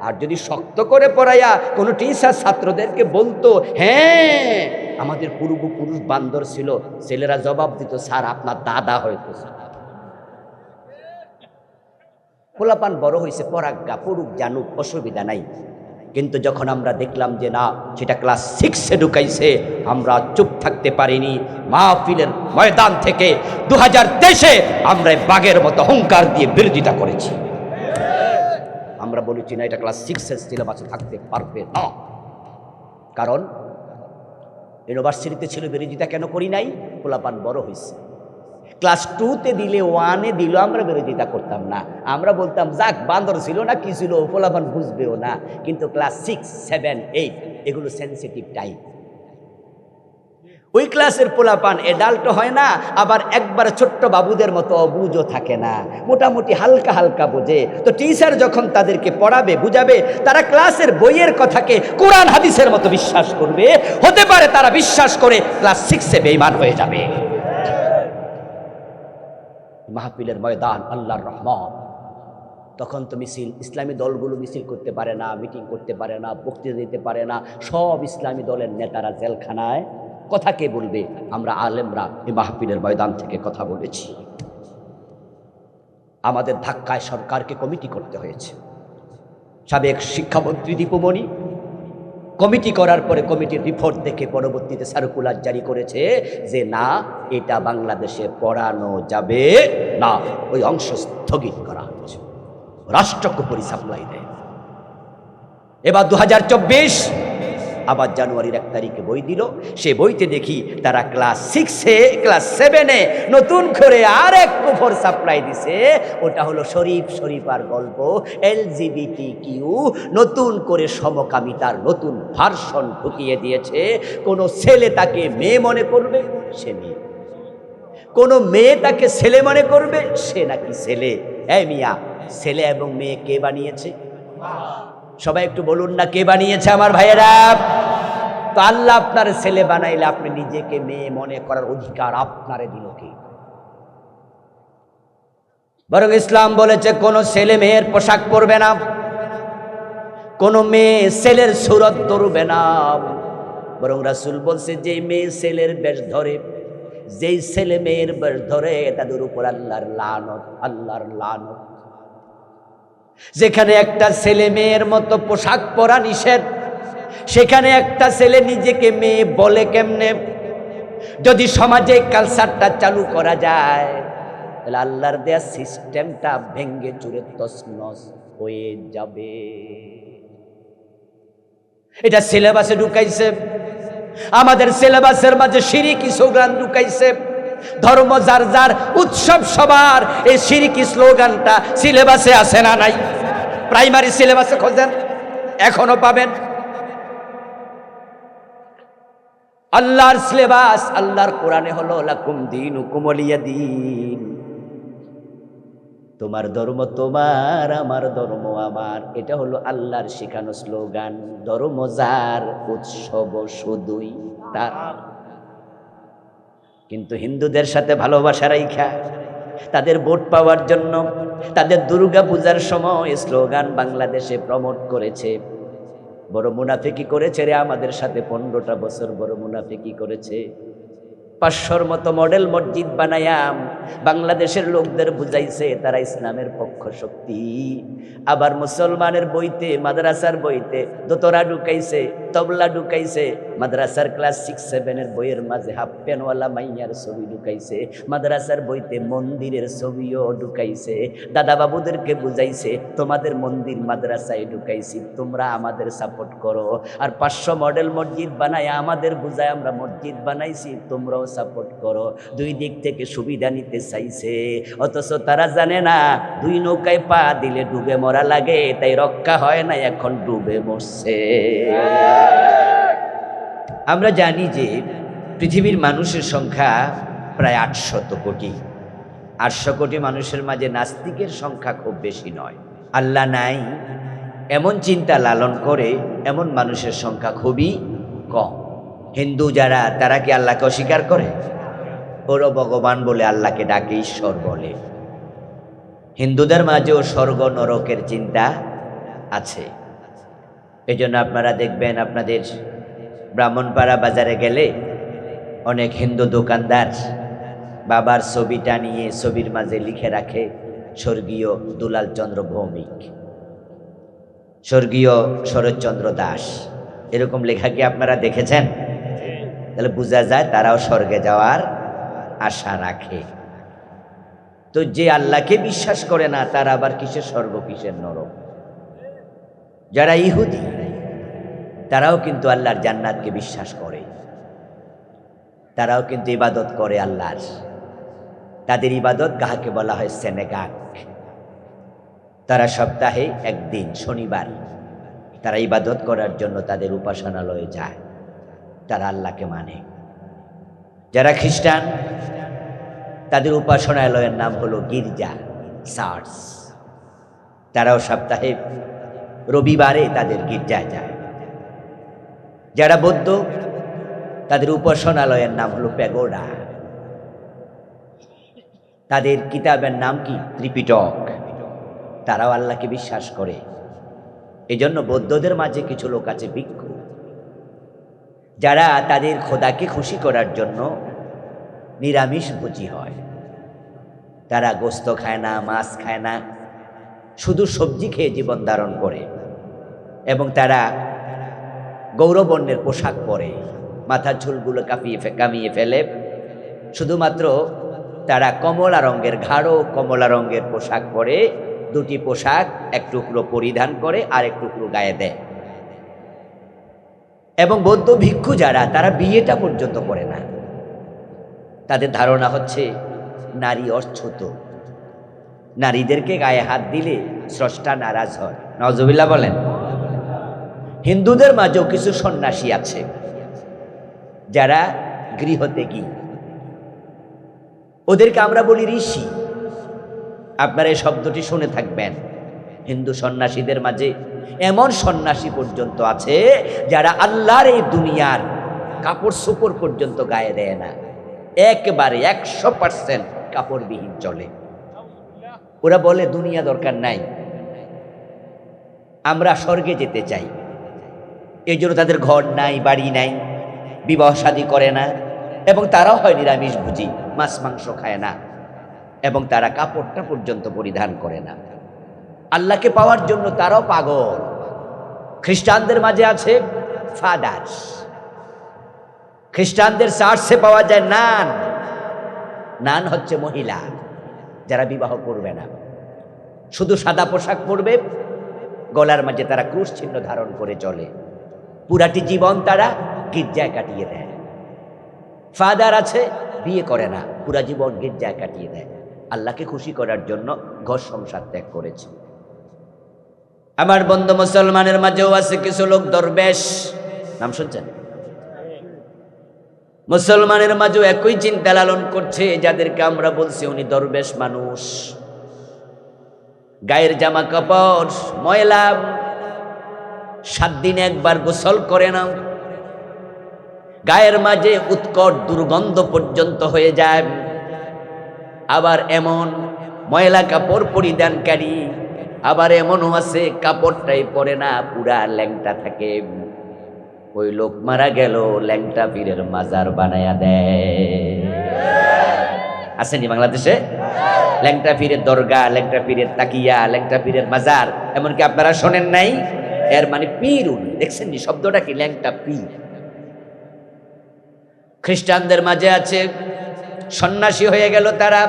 আর যদি শক্ত করে পড়াইয়া কোনো টিচার ছাত্রদেরকে বলতো, হ্যাঁ আমাদের পূর্বপুরুষ বান্দর ছিল, ছেলেরা জবাব দিত, স্যার আপনার দাদা হয়তো। পোলাপান বড় হয়েছে, পরাজ্ঞা, পড়ুক, জানুক, অসুবিধা নাই। কিন্তু যখন আমরা দেখলাম যে না, সেটা ক্লাস 6-এ ঢুকাইছে, আমরা চুপ থাকতে পারিনি। মাহফিলের ময়দান থেকে 2023-এ আমরা বাঘের মতো হুঙ্কার দিয়ে বিরোধিতা করেছি। আমরা বলেছি না, এটা ক্লাস 6-এর সিলেবাসে থাকতে পারবে না। কারণ ইউনিভার্সিটিতে ছিল, বিরোধিতা কেন করি নাই? পোলাপান বড় হয়েছে। ক্লাস 2-তে দিলে, 1-এ দিল, আমরা বিরোধিতা করতাম না। আমরা বলতাম যাক, বান্দর ছিল না, কি ছিল, পোলাপান বুঝবেও না। কিন্তু ক্লাস 6, 7, 8 এগুলো সেন্সিটিভ টাইম। ওই ক্লাসের পোলাপান এডাল্ট হয় না, আবার একবার ছোট্ট বাবুদের মতো অবুঝও থাকে না, মোটামুটি হালকা হালকা বোঝে। তো টিচার যখন তাদেরকে পড়াবে, বুঝাবে, তারা ক্লাসের বইয়ের কথাকে কোরআন হাদিসের মতো বিশ্বাস করবে। হতে পারে তারা বিশ্বাস করে ক্লাস 6-এ বেঈমান হয়ে যাবে। মাহফিলের ময়দান আল্লাহর রহমত। তখন তো মিছিল, ইসলামী দলগুলো মিছিল করতে পারে না, মিটিং করতে পারে না, বক্তৃতা দিতে পারে না, সব ইসলামী দলের নেতারা জেলখানায়। কথা কে বলবে? আমরা আলেমরা এই মাহফিলের ময়দান থেকে কথা বলেছি। আমাদের ধাক্কায় সরকারকে কমিটি করতে হয়েছে। সাবেক শিক্ষামন্ত্রী দীপুমণি কমিটি করার পরে কমিটির রিপোর্ট দেখে পরবর্তীতে সার্কুলার জারি করেছে যে না, এটা বাংলাদেশে পড়ানো যাবে না, ওই অংশ স্থগিত করা হচ্ছে। রাষ্ট্রকে পরি সাপ্লাই দেয়। এবার 2024 আবার জানুয়ারির 1 তারিখে বই দিল। সে বইতে দেখি তারা ক্লাস 6-এ ক্লাস 7-এ নতুন করে আর এক কুফর সাপ্লাই দিছে। ওটা হলো শরীফার গল্প, LGBTQ, নতুন করে সমকামিতার নতুন ভার্সন ঢুকিয়ে দিয়েছে। কোনো ছেলে তাকে মেয়ে মনে করবে, সে মেয়ে। কোনো মেয়ে তাকে ছেলে মনে করবে, সে নাকি ছেলে। এই মিয়া, ছেলে এবং মেয়ে কে বানিয়েছে? সবাই একটু বলুন না, কে বানিয়েছে আমার ভাইয়েরা? তো আল্লাহ আপনার ছেলে বানাইলে আপনি নিজেকে মেয়ে মনে করার অধিকার আপনারে দিল কে? বরং ইসলাম বলেছে কোন ছেলে মেয়ের পোশাক পরবে না, কোন মেয়ে ছেলের সুরত ধরবে না। বরং রাসূল বলছে যে মেয়ে ছেলের বেশ ধরে, যেই ছেলে মেয়ের বেশ ধরে, তাদের উপর আল্লাহর লানত। যেখানে একটা ছেলে মেয়ের মতো পোশাক পরা নিষেধ, সেখানে একটা ছেলে নিজেকে মেয়ে বলে কেমনে? যদি সমাজে কালচারটা চালু করা যায়, তাহলে আল্লাহর দেয়া সিস্টেমটা ভেঙ্গে চুরে তছনছ হয়ে যাবে। এটা সিলেবাসে ঢুকাইছে, আমাদের সিলেবাসের মাঝে শিরকি স্লোগান ঢুকাইছে। ধর্ম যার যার, উৎসব সবার, এই শিরকি স্লোগানটা সিলেবাসে আছে না নাই? প্রাইমারি সিলেবাসে খোঁজেন, এখনো পাবেন। আল্লাহর সিলেবাস, আল্লাহর কোরআনে হলো লাকুম দীনুকুম ওয়ালিয়া দীন। তোমার ধর্ম তোমার, আমার ধর্ম আমার। এটা হলো আল্লাহর শেখানো স্লোগান। ধর্ম যার, উৎসব শুধুই তার। কিন্তু হিন্দুদের সাথে ভালোবাসা রাইখা তাদের ভোট পাওয়ার জন্য তাদের দুর্গা পূজার সময় স্লোগান বাংলাদেশে প্রমোট করেছে। বড় মুনাফিকি করেছে রে, আমাদের সাথে 15টা বছর বড় মুনাফিকি করেছে। 500-র মতো মডেল মসজিদ বানায়াম বাংলাদেশের লোকদের বুঝাইছে তারা ইসলামের পক্ষ শক্তি। আবার মুসলমানের বইতে, মাদ্রাসার বইতে দোতরা ঢুকাইছে, তবলা ঢুকাইছে। মাদ্রাসার ক্লাস 6-7-এর বইয়ের মাঝে হাফ প্যানওয়ালা মাইয়ার ছবি ঢুকাইছে। মাদ্রাসার বইতে মন্দিরের ছবিও ঢুকাইছে। দাদা বাবুদেরকে বুঝাইছে তোমাদের মন্দির মাদ্রাসায় ঢুকাইছি, তোমরা আমাদের সাপোর্ট করো। আর 500 মডেল মসজিদ বানায় আমাদের বুঝায় আমরা মসজিদ বানাইছি, তোমরাও সাপোর্ট করো। দুই দিক থেকে সুবিধা নিতে চাইছে, অথচ তারা জানে না 2 নৌকায় পা দিলে ডুবে মরা লাগে, তাই রক্ষা হয় না, এখন ডুবে মরছে। আমরা জানি যে পৃথিবীর মানুষের সংখ্যা প্রায় 800 কোটি। 800 কোটি মানুষের মাঝে নাস্তিকের সংখ্যা খুব বেশি নয়। আল্লাহ নাই এমন চিন্তা লালন করে এমন মানুষের সংখ্যা খুবই কম। হিন্দু যারা, তারা কি আল্লাহকে অস্বীকার করে? ওরা ভগবান বলে আল্লাহকে ডাকে, ঈশ্বর বলে। হিন্দুদের মাঝেও স্বর্গ নরকের চিন্তা আছে। এই জন্য আপনারা দেখবেন আপনাদের ব্রাহ্মণপাড়া বাজারে গেলে অনেক হিন্দু দোকানদার বাবার ছবিটা নিয়ে ছবির মাঝে লিখে রাখে স্বর্গীয় দুলাল চন্দ্র ভৌমিক, স্বর্গীয় শরৎচন্দ্র দাস। এরকম লেখা কি আপনারা দেখেছেন? তাহলে বোঝা যায় তারাও স্বর্গে যাওয়ার আশা রাখে। তো যে আল্লাহকে বিশ্বাস করে না, তারা আবার কিসের স্বর্গ কিসের নরক? যারা ইহুদি তারাও কিন্তু আল্লাহর জান্নাতকে বিশ্বাস করে, তারাও কিন্তু ইবাদত করে আল্লাহর। তাদের ইবাদত গাহকে বলা হয় সেনেগাক। তারা সপ্তাহে একদিন শনিবার তারা ইবাদত করার জন্য তাদের উপাসনালয়ে যায়, তারা আল্লাহকে মানে। যারা খ্রিস্টান তাদের উপাসনালয়ের নাম হলো গির্জা, চার্চ। তারাও সপ্তাহে রবিবারে তাদের গির্জায় যায়। যারা বৌদ্ধ তাদের উপাসনালয়ের নাম হলো প্যাগোডা। তাদের কিতাবের নাম কি? ত্রিপিটক। তারাও আল্লাহকে বিশ্বাস করে। এজন্য বৌদ্ধদের মাঝে কিছু লোক আছে ভিক্ষু, যারা তাদের খোদাকে খুশি করার জন্য নিরামিষ ভোজী হয়। তারা গোস্ত খায় না, মাছ খায় না, শুধু সবজি খেয়ে জীবন ধারণ করে। এবং তারা গৌরবর্ণের পোশাক পরে, মাথার চুলগুলো কামিয়ে ফেলে। শুধুমাত্র তারা কমলা রঙের, গাঢ় কমলা রঙের পোশাক পরে, দুটি পোশাক এক টুকরো পরিধান করে আর এক টুকরো গায়ে দেয়। এবং বৌদ্ধ ভিক্ষু যারা, তারা বিয়েটা পর্যন্ত করে না। তাদের ধারণা হচ্ছে নারী অচ্ছুত, নারীদেরকে গায়ে হাত দিলে স্রষ্টা নারাজ হয়। নাউজুবিল্লাহ বলেন। হিন্দুদের মাঝেও কিছু সন্ন্যাসী আছে যারা গৃহত্যাগী, ওদেরকে আমরা বলি ঋষি। আপনারা এই শব্দটি শুনে থাকবেন। হিন্দু সন্ন্যাসীদের মাঝে এমন সন্ন্যাসী পর্যন্ত আছে যারা আল্লাহর এই দুনিয়ার কাপড় চোপড় পর্যন্ত গায়ে দেয় না, একেবারে 100% কাপড়বিহীন চলে। ওরা বলে দুনিয়া দরকার নাই, আমরা স্বর্গে যেতে চাই। এই জন্য তাদের ঘর নাই, বাড়ি নাই, বিবাহ শাদী করে না, এবং তারাও হয় নিরামিষ ভুজি, মাছ মাংস খায় না, এবং তারা কাপড়টা পর্যন্ত পরিধান করে না। আল্লাহকে পাওয়ার জন্য তারাও পাগল। খ্রিস্টানদের মাঝে আছে ফাদার্স। খ্রিস্টানদের চার্চে পাওয়া যায় নান। নান হচ্ছে মহিলা যারা বিবাহ করবে না, শুধু সাদা পোশাক পরবে, গলার মাঝে তারা ক্রুশ চিহ্ন ধারণ করে চলে, পুরাটি জীবন তারা গির্জায় কাটিয়ে দেয়। ফাদার আছে, বিয়ে করে না, পুরা জীবন গির্জায় কাটিয়ে দেয়, আল্লাহকে খুশি করার জন্য ঘর সংসার ত্যাগ করেছে। আমার বন্ধু মুসলমানের মাঝেও আছে কিছু লোক দরবেশ, নাম শুনছেন? মুসলমানের মাঝেও একই চিন্তা লালন করছে, যাদেরকে আমরা বলছি উনি দরবেশ মানুষ। গায়ের জামা কাপড় ময়লা, 7 দিনে একবার গোসল করে না, গায়ের মাঝে উৎকট দুর্গন্ধ পর্যন্ত হয়ে যায়। আবার এমন ময়লা কাপড় পরিধানকারী, আবার এমনও আছে কাপড়টাই পরে না, পুরা ল্যাংটা থাকে। ওই লোক মারা গেল, ল্যাংটা পীরের মাজার বানায়া দেয়। আসেনি বাংলাদেশে? ল্যাংটা পীরের দরগা, ল্যাংটা পীরের তাকিয়া, ল্যাংটা পীরের মাজার। এমনকি আপনারা শোনেন নাই? এর মানে পীর উনি। দেখছেন নি শব্দটা কি? ল্যাংটা পীর। খ্রিস্টানদের মাঝে আছে সন্ন্যাসী হয়ে গেল তারা,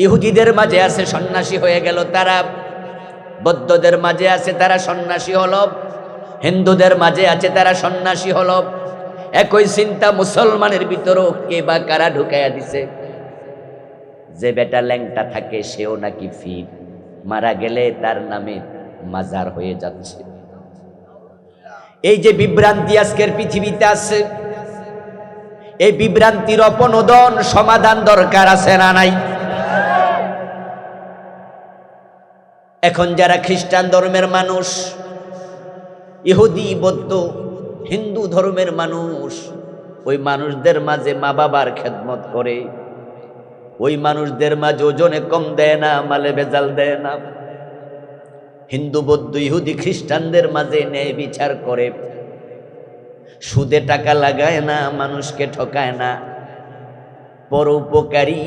ইহুদিদের মাঝে আছে সন্ন্যাসী হয়ে গেল তারা, বৌদ্ধদের মাঝে আছে তারা সন্ন্যাসী হল, হিন্দুদের মাঝে আছে তারা সন্ন্যাসী হল। একই চিন্তা মুসলমানের ভিতরও কে বা কারা ঢুকাইয়া দিছে। যে বেটা ল্যাংটা থাকে সেও নাকি ফির, মারা গেলে তার নামে মাজার হয়ে যাচ্ছে। এই যে বিভ্রান্তি আজকের পৃথিবীতে আছে, এই বিভ্রান্তির অপনোদন সমাধান দরকার আছে না নাই? এখন যারা খ্রিস্টান ধর্মের মানুষ, ইহুদি, বৌদ্ধ, হিন্দু ধর্মের মানুষ, ওই মানুষদের মাঝে মা বাবার খেদমত করে, ওই মানুষদের মাঝে ওজনে কম দেয় না, মালে ভেজাল দেয় না। হিন্দু, বৌদ্ধ, ইহুদি, খ্রিস্টানদের মাঝে ন্যায় বিচার করে, সুদে টাকা লাগায় না, মানুষকে ঠকায় না, পরোপকারী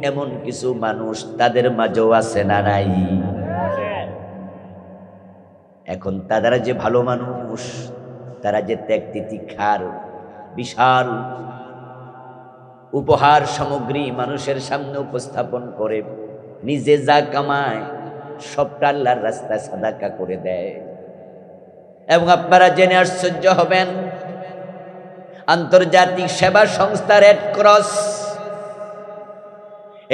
এমন কিছু মানুষ তাদের মাঝেও আছে না নাই? এখন তারা যে ভালো মানুষ, তারা যে ত্যাগ তিতিক্ষার বিশাল উপহার সামগ্রী মানুষের সামনে উপস্থাপন করে, নিজে যা কামায় সবটা আল্লাহর রাস্তায় সাদাকা করে দেয়। এবং আপনারা জেনে আশ্চর্য হবেন, আন্তর্জাতিক সেবা সংস্থা রেড ক্রস,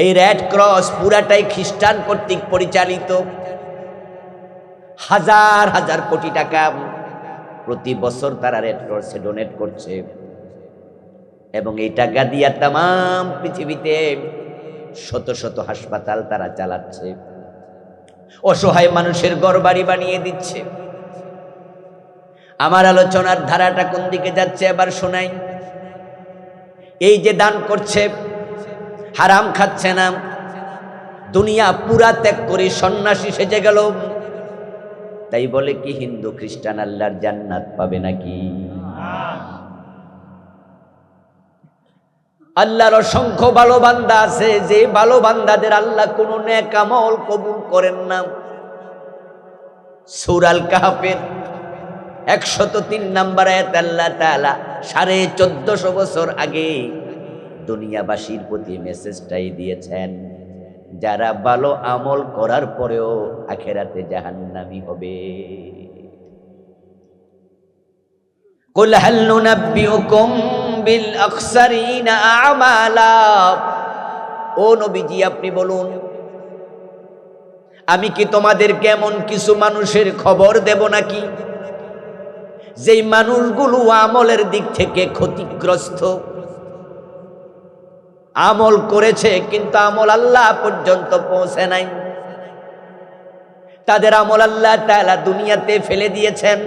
এই রেড ক্রস পুরাটাই খ্রিস্টান কর্তৃক পরিচালিত। হাজার হাজার কোটি টাকা প্রতি বছর তারা রেড ক্রসে ডোনেট করছে, এবং এই টাকা দিয়া তাম পৃথিবীতে শত শত হাসপাতাল তারা চালাচ্ছে, অসহায় মানুষের ঘর বাড়ি বানিয়ে দিচ্ছে। আমার আলোচনার ধারাটা কোন দিকে যাচ্ছে এবার শোনাই। এই যে দান করছে, হারাম খাচ্ছে না, দুনিয়া পুরা ত্যাগ করে সন্ন্যাসী সেজে গেল, তাই বলে কি হিন্দু খ্রিস্টান আল্লাহর জান্নাত পাবে নাকি? আল্লাহর অসংখ্য ভালো বান্দা আছে, যে ভালো বান্দাদের আল্লাহ কোনো নেক আমল কবুল করেন না। সূরা আল কাহফের 103 নম্বর আয়াত আল্লাহ তাআলা 1450 বছর আগে দুনিয়াবাসীর প্রতি মেসেজটাই দিয়েছেন, যারা ভালো আমল করার পরেও আখিরাতে জাহান্নামী হবে। কুল হাল নুনাব্বিউকুম বিল আখসারিনা আমালা, ও নবীজি আপনি বলুন, আমি কি তোমাদেরকে এমন কিছু মানুষের খবর দেব নাকি যেই মানুষগুলো আমলের দিক থেকে ক্ষতিগ্রস্ত, আমল করেছে কিন্তু আমল আল্লাহ পর্যন্ত পৌঁছে নাই, তাদের আমল আল্লাহ তাআলা দুনিয়াতে ফেলে দিয়েছেন।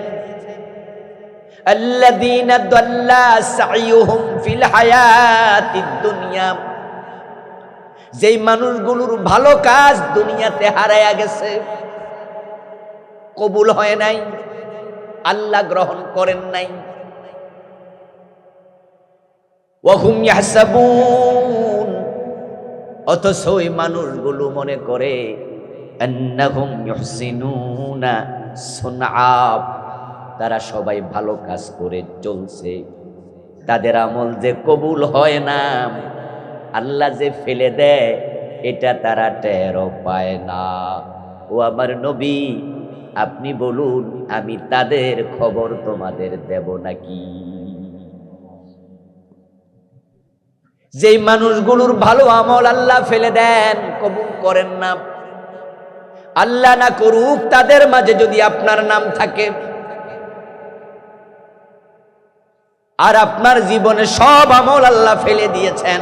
আল্লাযীনা দাল্লা সাইয়ুহুম ফিল হায়াতিদ দুনিয়া, যেই মানুষগুলোর ভালো কাজ দুনিয়াতে হারায়া গেছে, কবুল হয় নাই, আল্লাহ গ্রহণ করেন নাই। ওয়াহুম ইয়াহসাবুন, অথচ ওই মানুষগুলো মনে করে আন্নাহুম ইউহসিনুনা সুনআ, তারা সবাই ভালো কাজ করে চলছে, তাদের আমল যে কবুল হয় না, আল্লাহ যে ফেলে দেয়, এটা তারা টেরও পায় না। ও আমার নবী আপনি বলুন, আমি তাদের খবর তোমাদের দেব নাকি? যেই মানুষগুলোর ভালো আমল আল্লাহ ফেলে দেন, কবুল করেন না, আল্লাহ না করুক তাদের মাঝে যদি আপনার নাম থাকে, আর আপনার জীবনে সব আমল আল্লাহ ফেলে দিয়েছেন,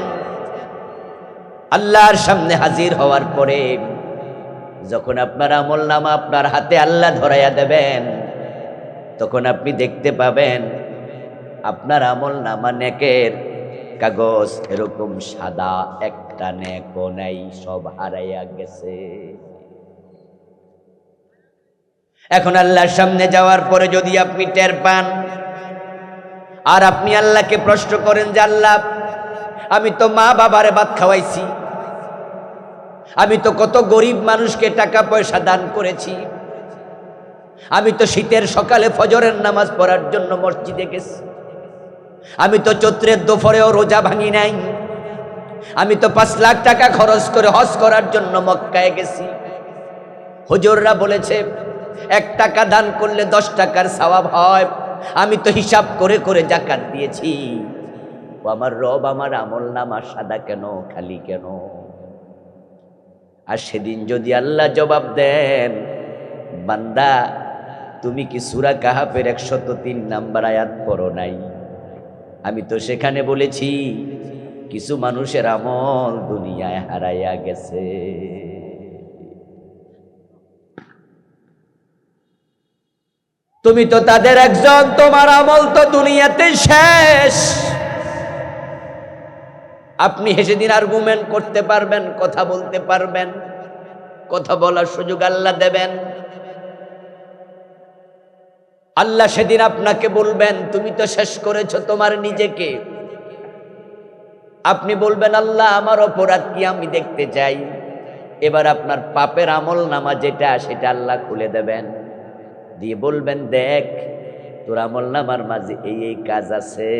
আল্লাহর সামনে হাজির হওয়ার পরে যখন আপনার আমল নামা আপনার হাতে আল্লাহ ধরাইয়া দেবেন, তখন আপনি দেখতে পাবেন আপনার আমল নামা নেকের কাগজ এরকম সাদা, একটা নেকও নাই, সব হারাইয়া গেছে। এখন আল্লাহর সামনে যাওয়ার পরে যদি আপনি টের পান, আর আপনি আল্লাহকে প্রশ্ন করেন যে আল্লাহ আমি তো মা বাবারে ভাত খাওয়াইছি, আমি তো কত গরিব মানুষকে টাকা পয়সা দান করেছি, আমি তো শীতের সকালে ফজরের নামাজ পড়ার জন্য মসজিদে গেছি, আমি তো চৈত্রের দুপুরেও রোজা ভাঙি নাই, আমি তো 5 লাখ টাকা খরচ করে হজ করার জন্য মক্কায় গেছি, হুজুররা বলেছে 1 টাকা দান করলে 10 টাকার সওয়াব হয়, আমি তো হিসাব করে করে যাকাত দিয়েছি, ও আমার রব আমার আমল নামা সাদা কেন, খালি কেন? আর সেদিন যদি আল্লাহ জবাব দেন, বান্দা তুমি কি সূরা কাহাফের 103 নম্বর আয়াত পড়ো নাই? আমি তো সেখানে বলেছি কিছু মানুষের আমল দুনিয়ায় হারাইয়া গেছে। তুমি তো তাদের একজন, তোমার আমল তো দুনিয়াতে শেষ। আপনি সেদিন আর্গুমেন্ট করতে পারবেন, কথা বলতে পারবেন, কথা বলার সুযোগ আল্লাহ দেবেন। আল্লাহ সেদিন আপনাকে বলবেন তুমি তো শেষ করেছো তোমার নিজেকে। আপনি বলবেন আল্লাহ আমার অপরাধ কি আমি দেখতে চাই। এবার আপনার পাপের আমল নামা যেটা সেটা আল্লাহ খুলে দেবেন, দিয়ে বলবেন দেখ তোর আমল নামার মাঝে এই এই কাজ আছে,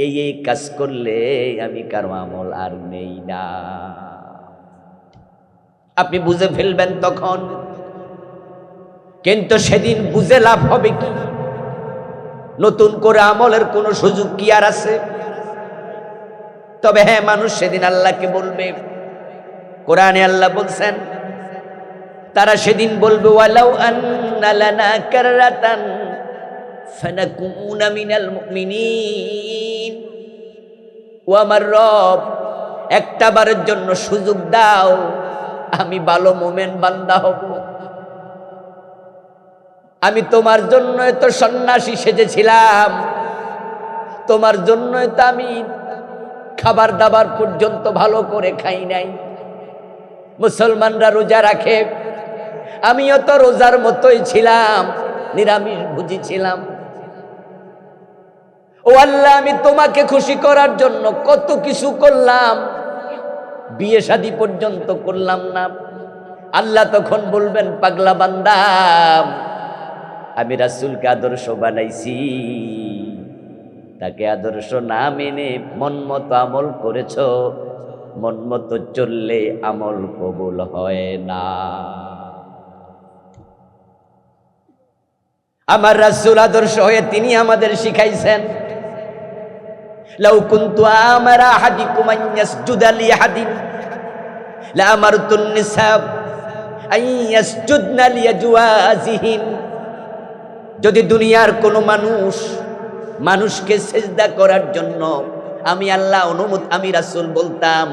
এই এই কাজ করলে আমি কারো আমল আর নেই না। আপনি বুঝে ফেলবেন তখন। কিন্তু সেদিন বুঝে লাভ হবে কি? নতুন করে আমলের কোনো সুযোগ কি আর আছে? তবে হ্যাঁ, মানুষ সেদিন আল্লাহকে বলবে। কোরআনে আল্লাহ বলছেন তারা সেদিন বলবে ওয়ালাউ আন্না লানা কাররাতান ফানাকুনা মিনাল মুমিনিন, ও আমার রব একটা বারের জন্য সুযোগ দাও, আমি ভালো মুমিন বান্দা হব। আমি তোমার জন্য তো সন্ন্যাসী সেজেছিলাম, তোমার জন্য তো আমি খাবার দাবার পর্যন্ত ভালো করে খাই নাই। মুসলমানরা রোজা রাখে, আমিও তো রোজার মতোই ছিলাম, নিরামিষ ভুজি ছিলাম। ও আল্লাহ, আমি তোমাকে খুশি করার জন্য কত কিছু করলাম, বিয়ে শাদী পর্যন্ত করলাম না। আল্লাহ তখন বলবেন, পাগলা বান্দা, আমি রাসূলকে আদর্শ বানাইছি, তাকে আদর্শ না মেনে মন মতো আমল করেছ, মন মতো চললে আমল কবুল হয় না। আমার রাসূল আদর্শ হয়ে তিনি আমাদের শিখাইছেন, লাউ কুনতু আমারা আহাদিকুম আন ইয়াসজুদা লিআহাদিন লা আমারতুন নিসা আন ইয়াসজুদনা লিয়াজওয়াজিহিন। যদি দুনিয়ার কোনো মানুষকে সেজদা করার জন্য আমি আল্লাহ অনুমতি, আমি রাসূল বলতাম,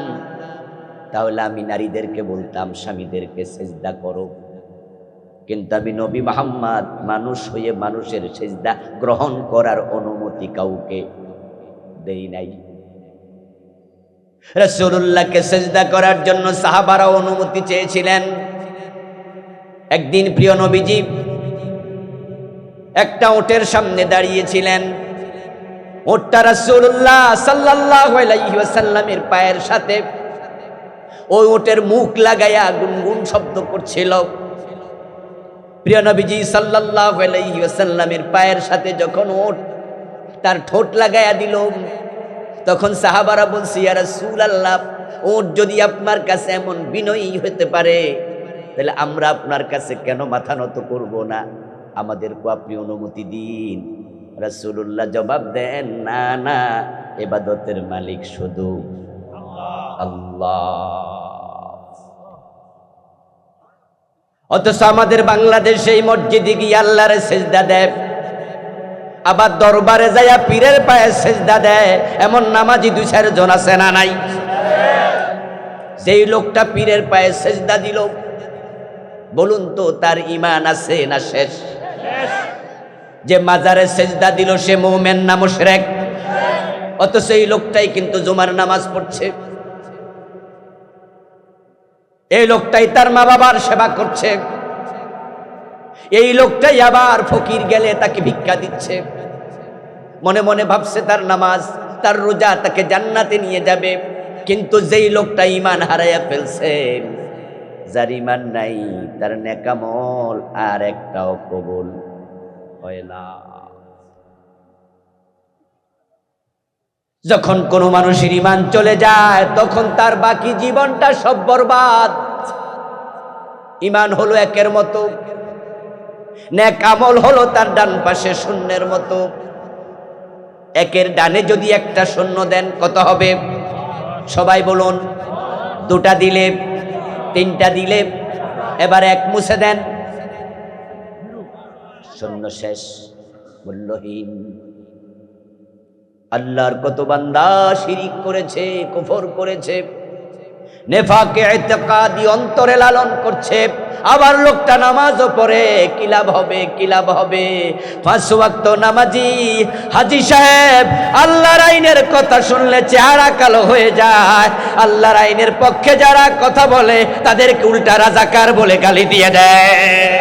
তাহলে আমি নারীদেরকে বলতাম স্বামীদেরকে সেজদা করো। কিন্তু আমি নবী মুহাম্মদ মানুষ হয়ে মানুষের সেজদা গ্রহণ করার অনুমতি কাউকে দেই নাই। রাসূলুল্লাহকে সেজদা করার জন্য সাহাবারা অনুমতি চেয়েছিলেন। একদিন প্রিয় নবীজি একটা উটের সামনে দাঁড়িয়েছিলেন। উটটা রাসূলুল্লাহ সাল্লাল্লাহু আলাইহি ওয়াসাল্লামের পায়ের সাথে ওই উটের মুখ লাগাইয়া গুনগুন শব্দ করছিল। প্রিয় নবীজি সাল্লাল্লাহু আলাইহি ওয়াসাল্লামের পায়ের সাথে যখন উট তার ঠোঁট লাগাইয়া দিল, তখন সাহাবারা বলছে, ইয়া রাসূলুল্লাহ, উট যদি আপনার কাছে এমন বিনয়ী হতে পারে, তাহলে আমরা আপনার কাছে কেন মাথা নত করব না? আমাদেরকে আপনি অনুমতি দিন। রাসূলুল্লাহ জবাব দেন, না না, ইবাদতের মালিক শুধু আল্লাহ। অথচ আমাদের বাংলাদেশে এই মসজিদে গিয়ে আল্লাহর সেজদা দেয়, আবার দরবারে যাইয়া পীরের পায়ে সেজদা দেয়, এমন নামাজি 2-4 জন আছে না নাই? যেই লোকটা পীরের পায়ে সেজদা দিল, বলুন তো তার ঈমান আছে না শেষ? যে মাজারে সেজদা দিল সে মুমিন না মুশরিক? অথচ এই লোকটাই কিন্তু জুমার নামাজ পড়ছে, এই লোকটাই তার মা বাবার সেবা করছে, এই লোকটাই আবার ফকির গেলে তাকে ভিক্ষা দিচ্ছে। মনে মনে ভাবছে তার নামাজ, তার রোজা তাকে জান্নাতে নিয়ে যাবে। কিন্তু যেই লোকটা ঈমান হারাইয়া ফেলছে, যার ঈমান নাই, তার নেক আমল আর একটাও কবুল হয় না। যখন কোনো মানুষের ঈমান চলে যায়, তখন তার বাকি জীবনটা সব বরবাদ। ঈমান হলো একের মতো, নেক আমল হলো তার ডান পাশে শূন্যের মতো। একের ডানে যদি একটা শূন্য দেন কত হবে? সবাই বলুন। 2টা দিলে, 3টা দিলে, এবার 1 মুছে দেন, শূন্য শেষ, মূল্যহীন। আল্লাহর কত বান্দা শিরিক করেছে, কুফর করেছে, নেফাকে ইতিকাদি অন্তরে লালন করছে, আবার লোকটা নামাজও পড়ে, কি লাভ হবে? কি লাভ হবে? 5 ওয়াক্ত নামাজি হাজী সাহেব আল্লাহর আইনের কথা শুনলে চেহারা কালো হয়ে যায়। আল্লাহর আইনের পক্ষে যারা কথা বলে তাদেরকে উল্টা রাজাকার বলে গালি দিয়ে দেয়।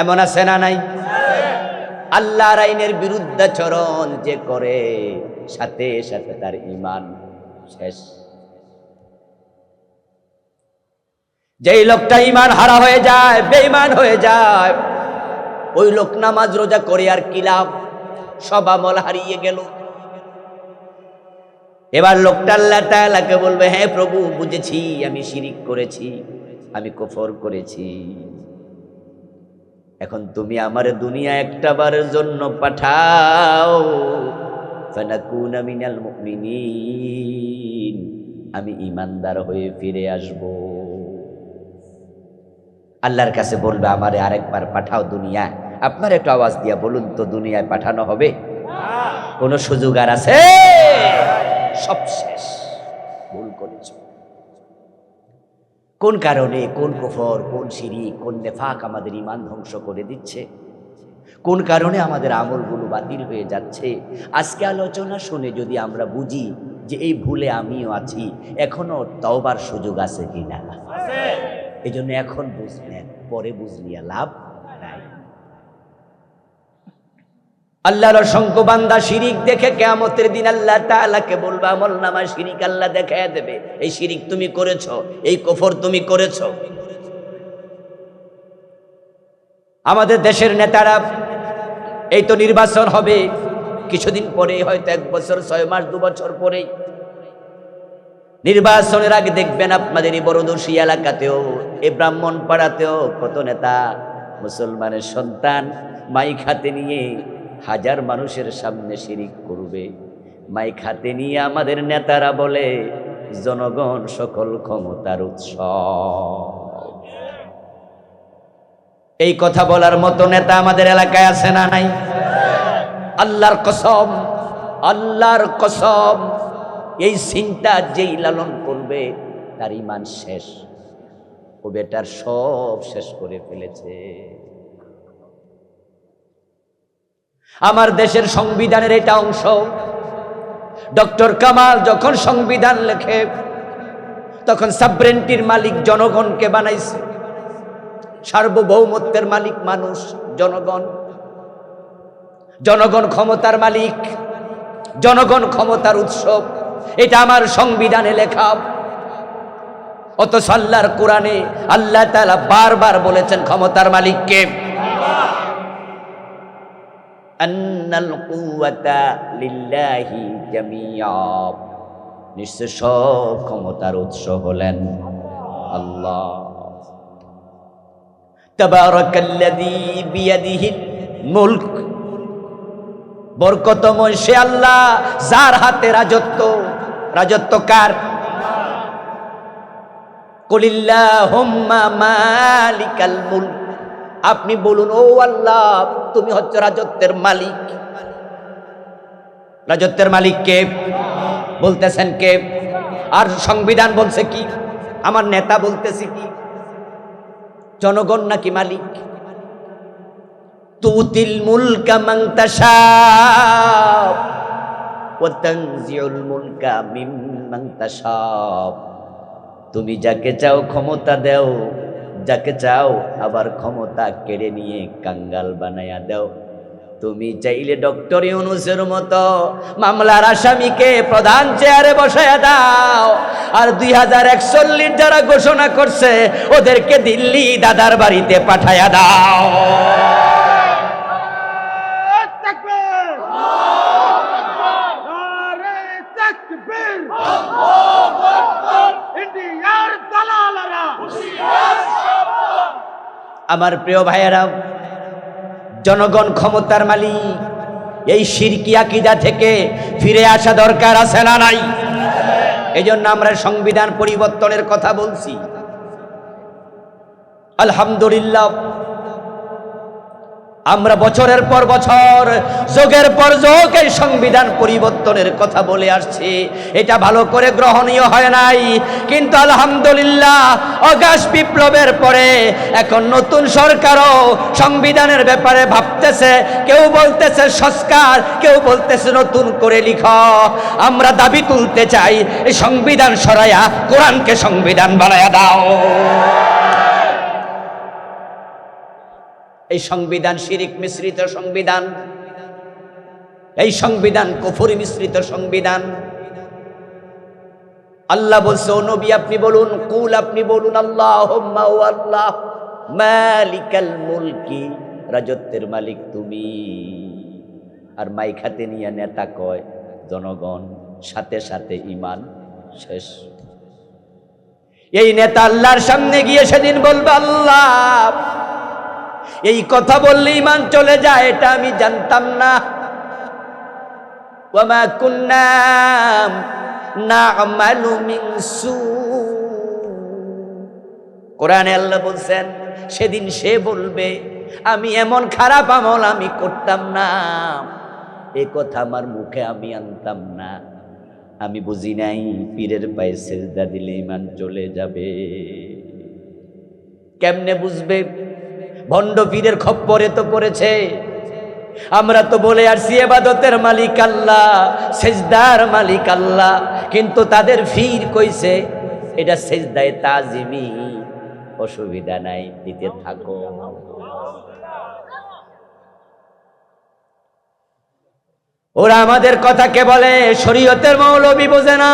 এমন আছে না নাই? আল্লাহর আইনের বিরুদ্ধাচরণ যে করে, সাথে সাথে তার ঈমান শেষ। যেই লোকটা ঈমান হারা হয়ে যায়, বেঈমান হয়ে যায়, ওই লোক নামাজ রোজা করে আর কি লাভ? সব আমল হারিয়ে গেল। এবার লোকটা আল্লাহ তাআলাকে বলবে, হ্যাঁ প্রভু, বুঝেছি, আমি শিরিক করেছি, আমি কুফর করেছি, এখন তুমি আমার দুনিয়া একটা বারের জন্য পাঠাও, ফানাকুনা মিনাল মুমিনিন, আমি ঈমানদার হয়ে ফিরে আসব। আল্লাহর কাছে বলবে, আমারে আরেকবার পাঠাও দুনিয়ায়। আপনার একটু আওয়াজ দিয়া বলুন তো, দুনিয়ায় পাঠানো হবে? কোন সুযোগ আর আছে? সব শেষ, ভুল করেছ। কোন কারণে, কোন কুফর, কোন শিরিক, কোন নেফাক আমাদের ঈমান ধ্বংস করে দিচ্ছে? কোন কারণে আমাদের আমলগুলো বাতিল হয়ে যাচ্ছে? আজকে আলোচনা শুনে যদি আমরা বুঝি যে এই ভুলে আমিও আছি, এখনো তওবার সুযোগ আছে কিনা? এই জন্য এখন বুঝলেন, পরে বুঝলিয়া লাভ নাই। আল্লাহর অসংখ্য বান্দা শিরিক দেখে কিয়ামতের দিন আল্লাহ তাআলাকে বলবে আমলনামায় শিরিক আল্লাহ দেখায় দেবে, এই শিরিক তুমি করেছো, এই কুফর তুমি করেছো। আমাদের দেশের নেতারা, এই তো নির্বাচন হবে কিছুদিন পরে, হয়তো 1 বছর 6 মাস 2 বছর পরে নির্বাচনের আগে দেখবেন আপনাদের এই বড়দর্শী এলাকাতেও, এই ব্রাহ্মণপাড়াতেও কত নেতা মুসলমানের সন্তান মাইক হাতে নিয়ে হাজার মানুষের সামনে শিরিক করবে। মাইক হাতে নিয়ে আমাদের নেতারা বলে জনগণ সকল ক্ষমতার উৎস। এই কথা বলার মতো নেতা আমাদের এলাকায় আছে না নাই? আল্লাহর কসম, আল্লাহর কসম, এই চিন্তা যেই লালন করবে তার ঈমান শেষ, ও বেটার সব শেষ করে ফেলেছে। আমার দেশের সংবিধানের এটা অংশ। ডক্টর কামাল যখন সংবিধান লেখে তখন সাবরেন্টির মালিক জনগণকে বানাইছে, সার্বভৌমত্বের মালিক মানুষ জনগণ, জনগণ ক্ষমতার মালিক, জনগণ ক্ষমতার উৎস। এটা আমার সংবিধানে লেখা। অথচ আল্লাহর কোরআনে আল্লাহ তাআলা বারবার বলেছেন ক্ষমতার মালিককে, আন্নাল কুওয়াতা লিল্লাহি জামিআ, নিশ্চয় সব ক্ষমতার উৎস হলেন আল্লাহ। তাবারাকাল্লাযী বিয়াদিহিল মুলক, বরকতময় সে আল্লাহ যার হাতে রাজত্ব। রাজত্ব কার? কুলিল্লাহুম্মা মালিকাল মুলক, আপনি বলুন ও আল্লাহ তুমি হচ্ছে রাজত্বের মালিক। রাজত্বের মালিক কে? বলতেছেন কে? আর সংবিধান বলছে কি? আমার নেতা বলতেছে কি? জনগণ নাকি মালিক? তুতিল মুলকা মান তাশা ওয়া তানজিউল মুলকা মিম্মান তাশা, তুমি যাকে চাও ক্ষমতা দাও, যাকে চাও আবার ক্ষমতা কেড়ে নিয়ে কাঙ্গাল বানায়া দাও। তুমি চাইলে ডক্টর ইউনূসের মতো মামলার আসামিকে প্রধান চেয়ারে বসায়া দাও, আর 2041 যারা ঘোষণা করছে ওদেরকে দিল্লি দাদার বাড়িতে পাঠায়া দাও। আমার প্রিয় ভাইয়েরা, জনগণ ক্ষমতার মালিক, এই শিরকি আকীদা থেকে ফিরে আসা দরকার আছে না নাই? এই জন্য আমরা সংবিধান পরিবর্তনের কথা বলছি। আলহামদুলিল্লাহ, আমরা বছরের পর বছর, যুগের পর যুগ এই সংবিধান পরিবর্তনের কথা বলে আসছি। এটা ভালো করে গ্রহণীয় হয় নাই, কিন্তু আলহামদুলিল্লাহ অগাস্ট বিপ্লবের পরে এখন নতুন সরকারও সংবিধানের ব্যাপারে ভাবতেছে। কেউ বলতেছে সংস্কার, কেউ বলতেছে নতুন করে লিখো। আমরা দাবি তুলতে চাই এই সংবিধান সরাইয়া কোরআনকে সংবিধান বানায়া দাও। এই সংবিধান শিরিক মিশ্রিত সংবিধান, এই সংবিধান কুফরি মিশ্রিত সংবিধান। আল্লাহ বলছে ও নবী আপনি বলুন, কুল আপনি বলুন আল্লাহুম্মা ও আল্লাহ মালিকাল মুলকি, রাজত্বের মালিক তুমি। আর মাইক হাতে নিয়ে নেতা কয় জনগণ, সাথে সাথে ঈমান শেষ। এই নেতা আল্লাহর সামনে গিয়ে সেদিন বলবে আল্লাহ এই কথা বললে ঈমান চলে যায়, এটা আমি জানতাম না। ওয়া মা কুন্না না'মালু মিন সু, কোরআনে আল্লাহ বলছেন সেদিন সে বলবে আমি এমন খারাপ আমল আমি করতাম না, এ কথা আমার মুখে আমি আনতাম না। আমি বুঝি নাই পীরের পায়ে সেজদা দিলে ঈমান চলে যাবে। কেমনে বুঝবে? ভণ্ড পীরের খপ্পরে তো পড়েছে। আমরা তো বলে আসছি ইবাদতের মালিক আল্লাহ, সেজদার মালিক আল্লাহ, কিন্তু তাদের পীর কইছে এটা সেজদায়ে তাজিমি, অসুবিধা নাই দিতে থাকো। ওরা আমাদের কথাকে বলে শরীয়তের মৌলবী বোঝে না,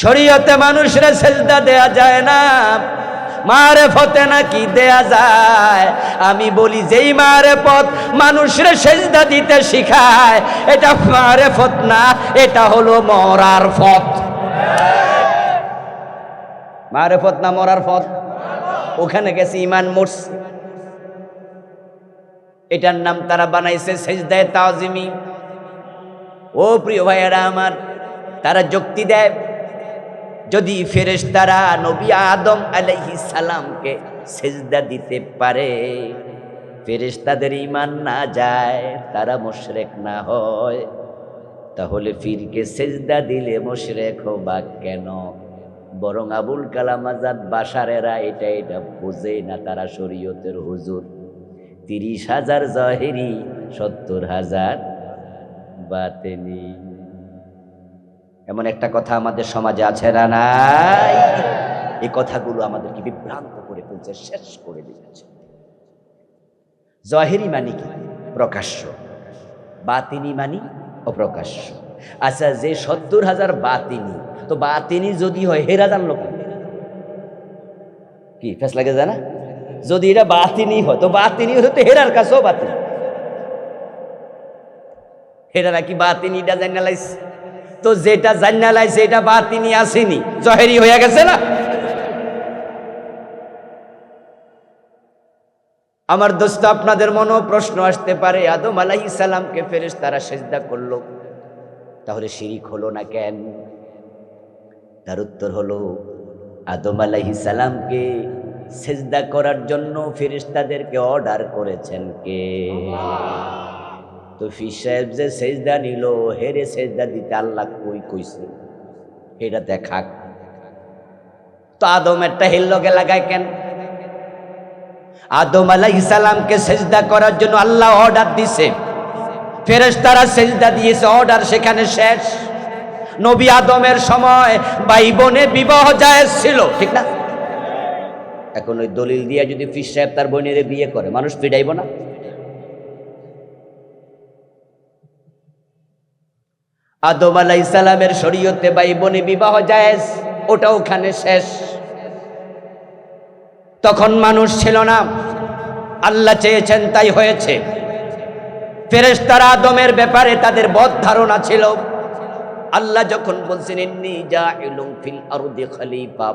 শরীয়তে মানুষের সেজদা দেয়া যায় না, মারেফতে নাকি দেয়া যায়। আমি বলি যেই মারেফত মানুষের সেজদা দিতে শিখায় এটা মারেফত না, এটা হলো মরার পথ। মারেফত না মরার পথ, ওখানে গেছে ইমান মরছে। এটার নাম তারা বানাইছে সেজদায়ে তাজিমি। ও প্রিয় ভাইয়েরা আমার, তারা যুক্তি দেয় যদি ফেরেশতারা নবী আদম আলাইহিস সালামকে সেজদা দিতে পারে, ফেরেশতাদের ঈমান না যায়, তারা মুশরিক না হয়, তাহলে ফিরকে সেজদা দিলে মুশরিক হবা কেন? বরং আবুল কালাম আজাদ বাশারেরা এটা বোঝে না। তারা শরীয়তের হুজুর, 30,000 জাহেরি, 70,000 বাতিনি। এমন একটা কথা আমাদের সমাজে আছে না নাই? এই কথাগুলো আমাদেরকে বিভ্রান্ত করে ফেলছে, শেষ করে দিচ্ছে। জাহেরি মানে কি? প্রকাশ্য। বাতিনি মানে অপ্রকাশ্য। আচ্ছা, যে 70,000 বাতিনি, তো বাতিনি যদি হয় হেরা জানলো কেন? কি ফেস লাগে জানা? যদি এটা বাতিনি হয় তো বাতিনি হলে তো হেরার কাছেও বাতিনি। হেরা নাকি বাতিনিটা জানা লাইছে, তো যেটা জানা লাইছে এটা বাতিনি আসেনি, জহেরি হয়ে গেছে না? আমার দোস্ত, আপনাদের মনেও প্রশ্ন আসতে পারে, আদম আলাইহিস সালামকে ফেরেশতারা সিজদা করলো, তাহলে শিরিক হলো না কেন? তার উত্তর হলো, আদম আলাইহিস সালামকে সিজদা করার জন্য ফেরেশতাদেরকে অর্ডার করেছেন কে? তো ফির সাহেব যে সিজদা নিল, হেরে সিজদা দিতে আল্লাহ কই কইছে এটা দেখাক। তো আদমেরটা হের লগে লাগায় কেন? আদম আলাইহিস সালামকে সিজদা করার জন্য আল্লাহ অর্ডার দিছে, ফেরেশতারা সিজদা দিয়েছে, অর্ডার সেখানে শেষ। নবী আদমের সময় ভাই বোনে বিবাহ জায়েজ ছিল, ঠিক না? এখন ওই দলিল দিয়ে যদি ফির সাহেব তার বোনের বিয়ে করে, মানুষ পিটাইব না? আদম আলাইহিস সালামের শরীয়তে ভাই বোনে বিবাহ জায়েজ, ওটা ওখানে শেষ। তখন মানুষ ছিল না, আল্লাহ চেয়েছেন তাই হয়েছে। ফেরেশতারা আদমের ব্যাপারে তাদের বদ ধারণা ছিল। আল্লাহ যখন বলছেন ইন্নী জাইলুন ফিল আরদি খলিফা,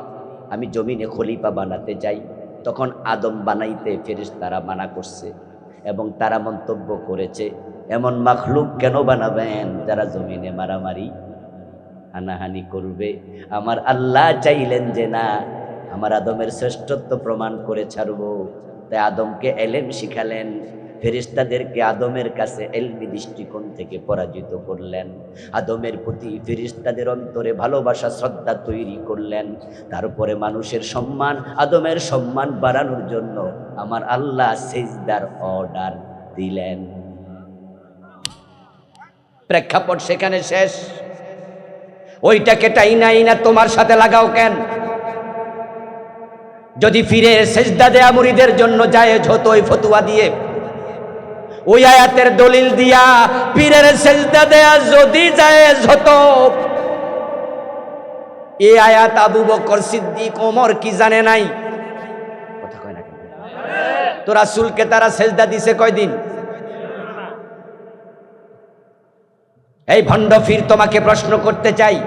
আমি জমিনে খলিফা বানাতে চাই, তখন আদম বানাইতে ফেরেশতারা মানা করছে এবং তারা মন্তব্য করেছে, এমন মাখলুক কেন বানাবেন যারা জমিনে মারামারি হানাহানি করবে? আমার আল্লাহ চাইলেন যে না, আমার আদমের শ্রেষ্ঠত্ব প্রমাণ করে ছাড়বো, তাই আদমকে এলেম শিখালেন, ফেরেশতাদেরকে আদমের কাছে এলমি দৃষ্টিকোণ থেকে পরাজিত করলেন, আদমের প্রতি ফেরেশতাদের অন্তরে ভালোবাসা শ্রদ্ধা তৈরি করলেন। তারপরে মানুষের সম্মান, আদমের সম্মান বাড়ানোর জন্য আমার আল্লাহ সিজদার অর্ডার দিলেন। প্রেক্ষাপট সেখানে শেষ। ওইটাকে টাইনা তোমার সাথে লাগাও কেন? যদি ফিরে সিজদা দেয়া মুরিদের জন্য জায়েজ হতো ওই ফতোয়া দিয়ে, ওই আয়াতের দলিল দিয়া পীরের সিজদা দেয়া যদি জায়েজ হতো, এই আয়াত আবু বকর সিদ্দিক ওমর কি জানে নাই? কথা কয় না কেন? তো রাসূলকে তারা সিজদা দিছে কয়দিন? এই ভণ্ড ফির তোমাকে প্রশ্ন করতে চাই,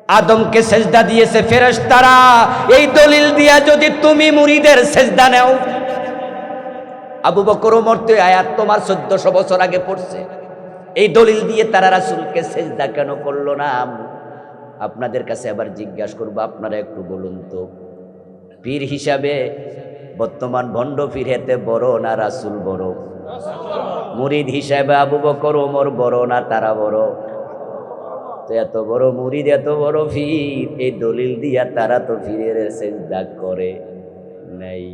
আদমকে সিজদা দিয়েছে ফেরেশতারা, এই দলিল দিয়া যদি তুমি মুরিদের সিজদা নাও, আবু বকর ওমর তো আয়াত তোমার 1400 বছর আগে পড়ছে, এই দলিল দিয়ে তারা রাসূলকে সিজদা কেন করলো না? আপনাদের কাছে আবার জিজ্ঞাসা করবো, আপনারা একটু বলুন তো, পীর হিসাবে বর্তমান ভণ্ড পীর হেতে বড় না রাসূল বড়? মুরিদ হিসাবে আবু বকর ওমর বড় না তারা বড়? তো এত বড় মুরিদ, এত বড় পীর, এই দলিল দিয়া তারা তো পীরের সিজদা করে নাই।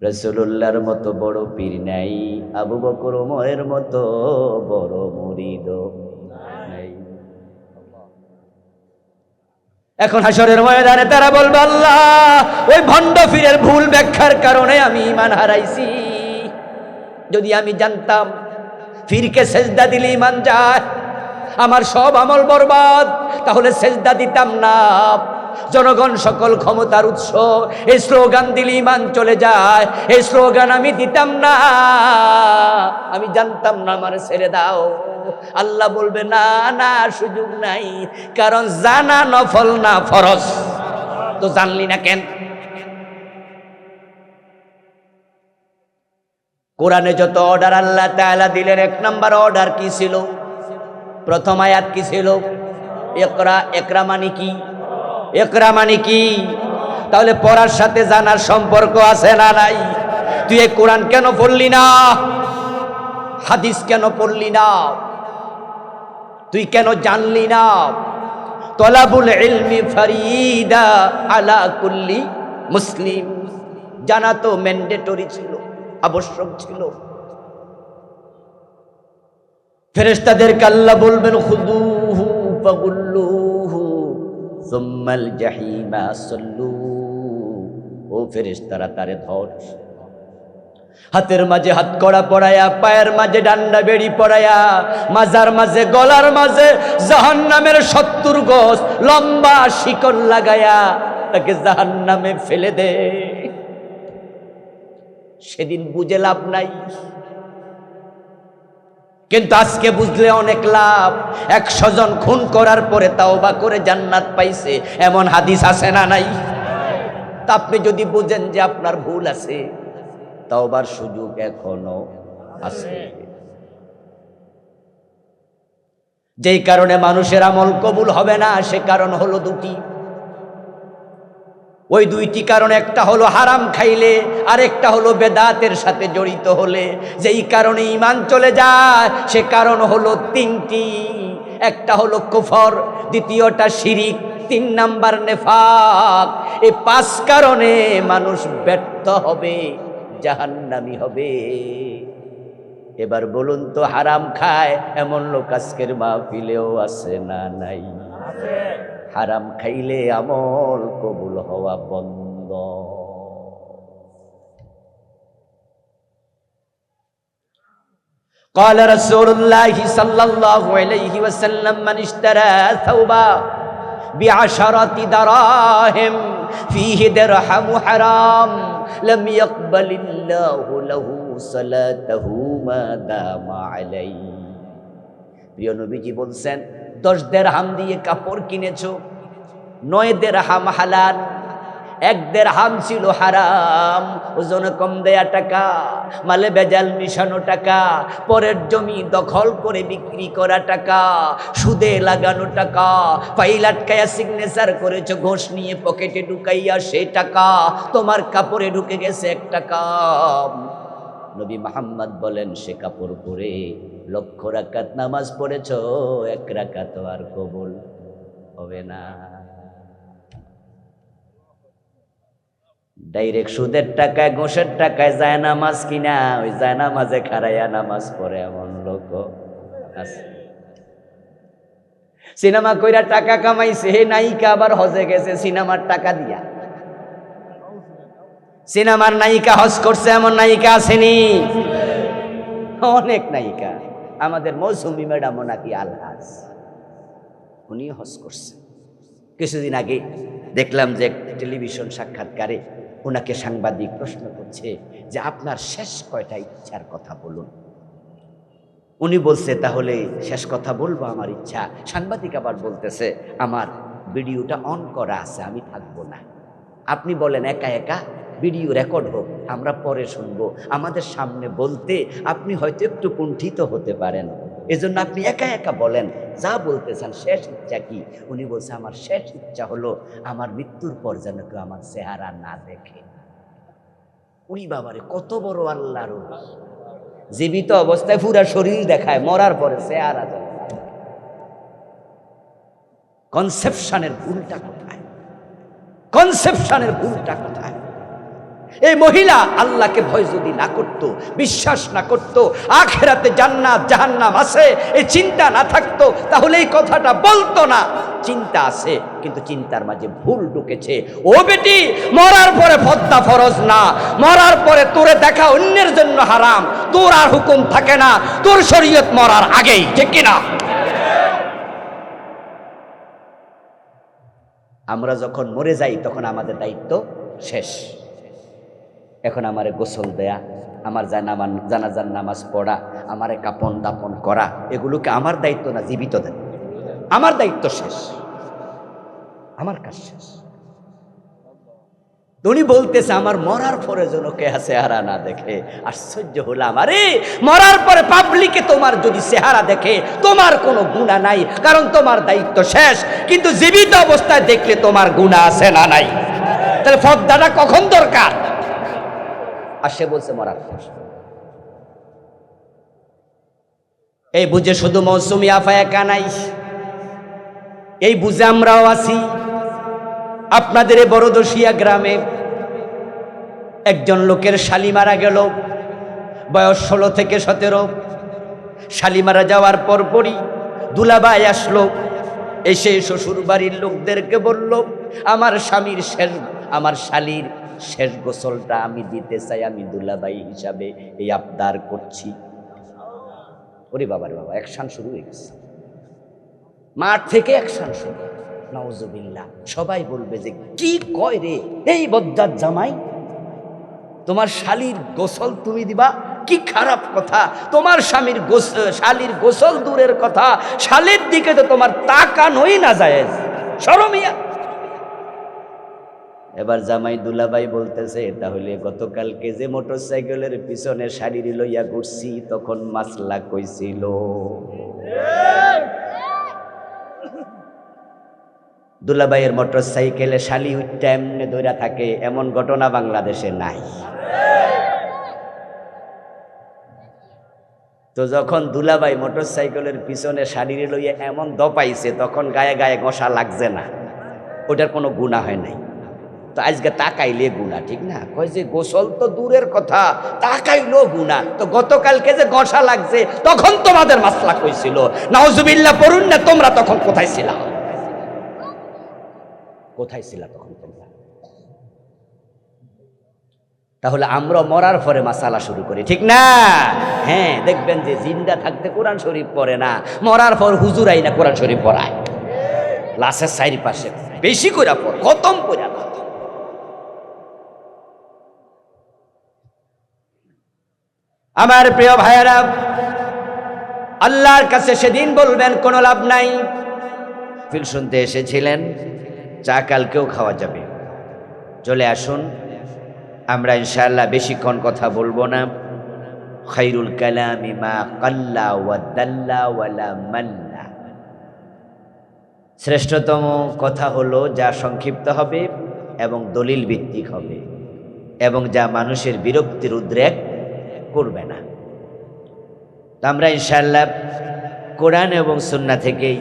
রাসূলুল্লাহর মতো বড় পীর নাই, আবু বকর ওমরের মতো বড় মুরিদ নাই। এখন হাসরের ময়দানে তারা বলবে, আল্লাহ ওই ভণ্ড পীরের ভুল ব্যাখ্যার কারণে আমি ঈমান হারাইছি। যদি আমি জানতাম ফিরকে সেজদা দিলে ঈমান যায়, আমার সব আমল বরবাদ, তাহলে সেজদা দিতাম না। জনগণ সকল ক্ষমতার উৎস, এই স্লোগান দিলে ঈমান চলে যায়, এই স্লোগান আমি দিতাম না। আমি জানতাম না, আমার ছেড়ে দাও। আল্লাহ বলবে না না, সুযোগ নাই, কারণ জানা নফল না ফরজ। তো জানলি না কেন? কোরআনে যত অর্ডার আল্লাহ তাআলা দিলেন, এক নাম্বার অর্ডার কি ছিল? প্রথম আয়াত কি ছিল? ইকরা। ইকরা মানে কি? ইকরা মানে কি? তাহলে পড়ার সাথে জানার সম্পর্ক আছে না নাই? তুই এই কোরআন কেন পড়লি না? হাদিস কেন পড়লি না? তুই কেন জানলি না? তলাবুল ইলমি ফরিদা আলা কুল্লি মুসলিম, জানা তো ম্যান্ডেটরি ছিল, আবশ্যক ছিল। ফেরেশতাদেরকে আল্লাহ বলবেন খুদুহু ফাগুল্লুহু সুম্মাল জাহিমা সাল্লু। ও ফেরেশতারা, তারে ধর, হাতের মাঝে হাত কড়া পড়ায়া, পায়ের মাঝে ডান্ডা বেড়ি পড়ায়া, মাজার মাঝে গলার মাঝে জাহান্নামের 70 গজ লম্বা শিকল লাগায়া তাকে জাহান্নামে ফেলে দে। সেদিন বুঝে লাভ নাই, কিন্তু আজকে বুঝলে অনেক লাভ। 100 জন খুন করার পরে তাওবা করে জান্নাত পাইছে, এমন হাদিস আছে না নাই? তা আপনি যদি বুঝেন যে আপনার ভুল আছে, তাওবার সুযোগ এখনো আছে। যেই কারণে মানুষের আমল কবুল হবে না, সে কারণ হলো দুটি। ওই দুইটি কারণ, একটা হলো হারাম খাইলে, আর একটা হলো বেদাতের সাথে জড়িত হলে। যেই কারণে ঈমান চলে যায়, সে কারণ হলো তিনটি। একটা হলো কুফর, দ্বিতীয়টা শিরিক, 3 নাম্বার নেফাক। এই 5 কারণে মানুষ ব্যর্থ হবে, জাহান্নামী হবে। এবার বলুন তো, হারাম খায় এমন লোক আজকের মাহফিলেও আছে না নাই? হারাম খাইলে আমল কবুল হওয়া বন্ধ। قال رسول الله صلى الله عليه وسلم من اشترى ثوبا ب10 دراهم فيه درهم حرام لم يقبل الله له صلاته ما دام عليه। প্রিয় নবীজি বলছেন, 10 দিরহাম দিয়ে কাপড় কিনেছো, 9 দিরহাম হালাল, 1 দিরহাম ছিল হারাম, ওজনে কম দেয়া টাকা, মালে বেজাল মিশানো টাকা, পরের জমি দখল করে বিক্রি করা টাকা, সুদে লাগানো টাকা, ফাইল আটকায়া সিগনেচার করেছো, ঘোষ নিয়ে পকেটে ঢুকাইয়া সে টাকা তোমার কাপড়ে ঢুকে গেছে 1 টাকা। নবী মুহাম্মদ বলেন, সে কাপড় পরে 1,00,000 রাকাত নামাজ পড়েছ, 1 রাকাত আর কবুল হবে না। ডাইরেক্ট সুদের টাকায়, ঘোষের টাকায় যায় নামাজ কিনা, ওই যায় নামাজে খাড়াইয়া নামাজ পড়ে এমন লোক আছে। সিনেমা কইরা টাকা কামাইছে, হে নায়িকা আবার হজে গেছে সিনেমার টাকা দিয়া। সিনেমার নায়িকা হজ করছে, এমন নায়িকা আসেনি? অনেক নায়িকা। আমাদের মৌসুমী ম্যাডামও নাকি আলহাজ, উনি হজ করছে। কিছুদিন আগে দেখলাম যে টেলিভিশন সাক্ষাৎকারে ওনাকে সাংবাদিক প্রশ্ন করছে যে আপনার শেষ কয়টা ইচ্ছার কথা বলুন। উনি বলছে, তাহলে শেষ কথা বলবো আমার ইচ্ছা। সাংবাদিক আবার বলতেছে, আমার ভিডিওটা অন করা আছে, আমি থাকবো না। আপনি বলেন একা একা ভিডিও রেকর্ড হোক, আমরা পরে শুনবো। আমাদের সামনে বলতে আপনি হয়তো একটু কুণ্ঠিত হতে পারেন, এজন্য আপনি একা একা বলেন যা বলতে চান। শেষ ইচ্ছা কি? উনি বলছে, আমার শেষ ইচ্ছা হলো আমার মৃত্যুর পর যেন কেউ আমার চেহারা না দেখে। উনি বাবারে, কত বড় আল্লাহর ওলি! জীবিত অবস্থায় পুরা শরীর দেখায়, মরার পরে চেহারা যেন। কনসেপশনের ভুলটা কোথায়? কনসেপশনের ভুলটা কোথায়? এই মহিলা আল্লাহকে ভয় যদি না করত, বিশ্বাস না করত, আখিরাতে জান্নাত জাহান্নাম আছে এই চিন্তা না থাকতো, তাহলে এই কথাটা বলতো না। চিন্তা আছে, কিন্তু চিন্তার মাঝে ভুল ঢুকেছে। ও বেটি, মরার পরে পর্দা ফরজ না, মরার পরে তোরে দেখা অন্যের জন্য হারাম, তোর আর হুকুম থাকে না, তোর শরীয়ত মরার আগেই, ঠিক কিনা? আমরা যখন মরে যাই তখন আমাদের দায়িত্ব শেষ। এখন আমারে গোসল দেয়া, আমার জানাজার নামাজ পড়া, আমারে কাপন দাপন করা, এগুলোকে আমার দায়িত্ব না, জীবিত দেন। আমার দায়িত্ব শেষ, আমার কাজ শেষ। উনি বলতেছে আমার মরার পরে যেন কে চেহারা না দেখে। আশ্চর্য হলাম, আরে মরার পরে পাবলিকে তোমার যদি চেহারা দেখে তোমার কোনো গুনাহ নাই, কারণ তোমার দায়িত্ব শেষ। কিন্তু জীবিত অবস্থায় দেখলে তোমার গুনাহ আছে না নাই? তাহলে পর্দাটা কখন দরকার? আর সে বলছে মরার পর। এই বুঝে শুধু মৌসুমী আফা একা নাই, এই বুঝে আমরাও আছি। আপনাদের এই বড়দশিয়া গ্রামে একজন লোকের শালি মারা গেল, বয়স 16 থেকে 17। শালি মারা যাওয়ার পরপরই দুলাভাই আসলো, এসে শ্বশুর বাড়ির লোকদেরকে বলল, আমার শালির শেষ গোসলটা আমি দিতে চাই, আমি দুলাভাই হিসাবে এই আবদার করছি। ওরে বাবার বাবা, অ্যাকশন শুরু হয়ে গেছে, মাঠ থেকে অ্যাকশন শুরু। নাউজুবিল্লাহ। সবাই বলবে যে কি কয় রে এই বজ্জাত জামাই, তোমার শালির গোসল তুমি দিবা? কি খারাপ কথা! তোমার শালির গোসল দূরের কথা, শালির দিকে তো তোমার তাকানোই না জায়েজ, শরমিয়া। এবার জামাই দুলাভাই বলতেছে, তাহলে গতকালকে যে মোটরসাইকেলের পিছনে শাড়ি লইয়া ঘুরছি তখন মাসলা কইছিল? দুলাভাইয়ের মোটরসাইকেলে শালি উঠটা এমনি দৌড়া থাকে, এমন ঘটনা বাংলাদেশে নাই। তো যখন দুলাভাই মোটরসাইকেলের পিছনে শাড়ি লইয়া এমন দপাইছে, তখন গায়ে গায়ে ঘষা লাগছে না, ওটার কোনো গুনাহ হয় নাই। তো আজকে তাকাইলে গুনাহ, ঠিক না? কয় যে গোসল তো দূরের কথা, তাকাইলেও গুনাহ। তো গতকালকে যে ঘষা লাগছে তখন তোমাদের মাসলা কইছিল। নাউজুবিল্লাহ পড়ুন না, তোমরা তখন কোথায় ছিলা? কোথায় ছিলা তখন তোমরা? তাহলে আমরা মরার পরে মাসালা শুরু করি, ঠিক না? হ্যাঁ, দেখবেন যে জিন্দা থাকতে কোরআন শরীফ পড়ে না, মরার পর হুজুরাই না কোরআন শরীফ পড়ায়। লাশের সাইড পাশে বেশি করে পড়, খতম করে না। আমার প্রিয় ভাইয়েরা, আল্লাহর কাছে সেদিন বলবেন কোনো লাভ নাই। ফিল শুনতে এসেছিলেন, চা কালকেও খাওয়া যাবে, চলে আসুন। আমরা ইনশাআল্লাহ বেশিক্ষণ কথা বলবো না। খায়রুল কালামি মা কাল্লা ওয়া দাল্লা ওয়ালা মাল্লা। শ্রেষ্ঠতম কথা হলো যা সংক্ষিপ্ত হবে এবং দলিল ভিত্তিক হবে এবং যা মানুষের বিরক্তির উদ্রেক করবে না। আমরা ইনশাআল্লাহ কোরআন এবং সুন্নাহ থেকেই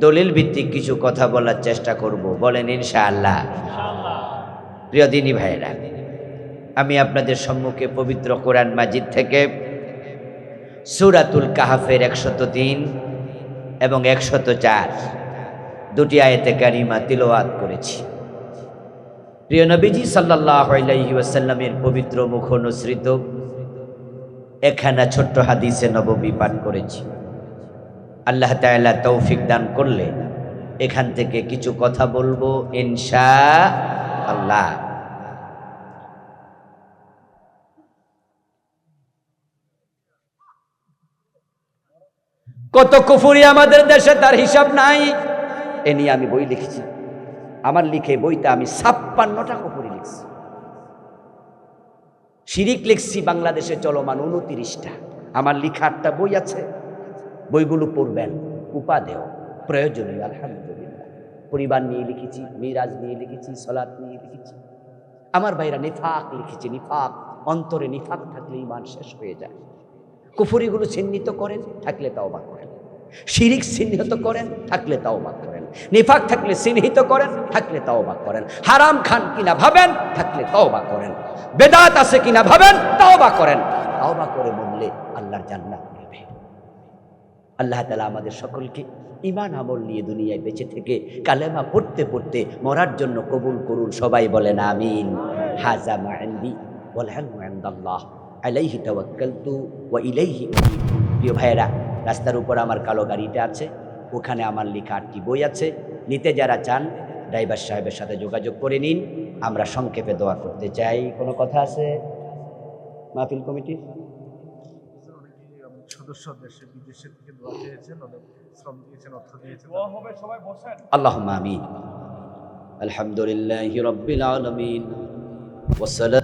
দলিল ভিত্তিক কিছু কথা বলার চেষ্টা করব। বলেন ইনশাআল্লাহ। প্রিয় দিনী ভাইরা, আমি আপনাদের সম্মুখে পবিত্র কোরআন মাজিদ থেকে সূরাতুল কাহাফের 103 এবং 104 দুটি আয়াতে কারিমা তিলাওয়াত করেছি। প্রিয় নবীজি সাল্লাল্লাহু আলাইহি ওয়াসাল্লামের পবিত্র মুখ অনুসৃত একখানা ছোট্ট হাদিসে নববী পাঠ করেছি। আল্লাহ তাআলা তৌফিক দান করলে এখান থেকে কিছু কথা বলবো ইনশাআল্লাহ। কত কুফরি আমাদের দেশে, তার হিসাব নাই। এ নিয়ে আমি বই লিখেছি, আমার লিখে বইতে আমি 56টা কুফরি লিখছি। শিরিক লিখছি বাংলাদেশে চলমান 29টা। আমার লিখা 8টা বই আছে, বইগুলো পড়বেন, উপাদেয় প্রয়োজনীয়। আলহামদুলিল্লাহ, পরিবার নিয়ে লিখেছি, মিরাজ নিয়ে লিখেছি, সালাত নিয়ে লিখেছি। আমার ভাইরা নিফাক লিখেছি, নিফাক, অন্তরে নিফাক থাকলে ঈমান শেষ হয়ে যায়। কুফরিগুলো চিহ্নিত করেন, থাকলে তওবা করেন। শিরিক চিহ্নিত করেন, থাকলে তাওবা করেন। নিফাক থাকলে চিহ্নিত করেন, থাকলে তাওবা করেন। হারাম খান কিনা ভাবেন, থাকলে তাওবা করেন। বেদাত আছে কিনা ভাবেন, তাওবা করেন। তাওবা করে মরলে আল্লাহর জান্নাত মিলবে। আল্লাহ তাআলা আমাদের সকলকে ঈমান আমল নিয়ে দুনিয়ায় বেঁচে থেকে কালেমা পড়তে পড়তে মরার জন্য কবুল করুন। সবাই বলেন আমিন। হাযা মা ইনদি ওয়াল ইলমু ইনদাল্লাহ আলাইহি তাওয়াক্কালতু ওয়া ইলাইহি উনীব। প্রিয় ভাইয়েরা, রাস্তার উপর আমার কালো গাড়িটা আছে, ওখানে আমার লেখা 8টি বই আছে। নিতে যারা চান ড্রাইভার সাহেবের সাথে যোগাযোগ করে নিন। আমরা সংক্ষেপে দোয়া করতে চাই। কোনো কথা আছে মাহফিল কমিটির? সদস্য দেশে বিদেশে থেকে দোয়া চেয়েছেন, অনেক শ্রম দিয়েছেন, অর্থ দিয়েছেন। সবাই বসেন। আল্লাহুম্মা আমিন। আলহামদুলিল্লাহি রাব্বিল আলামিন ওয়াসসালাতু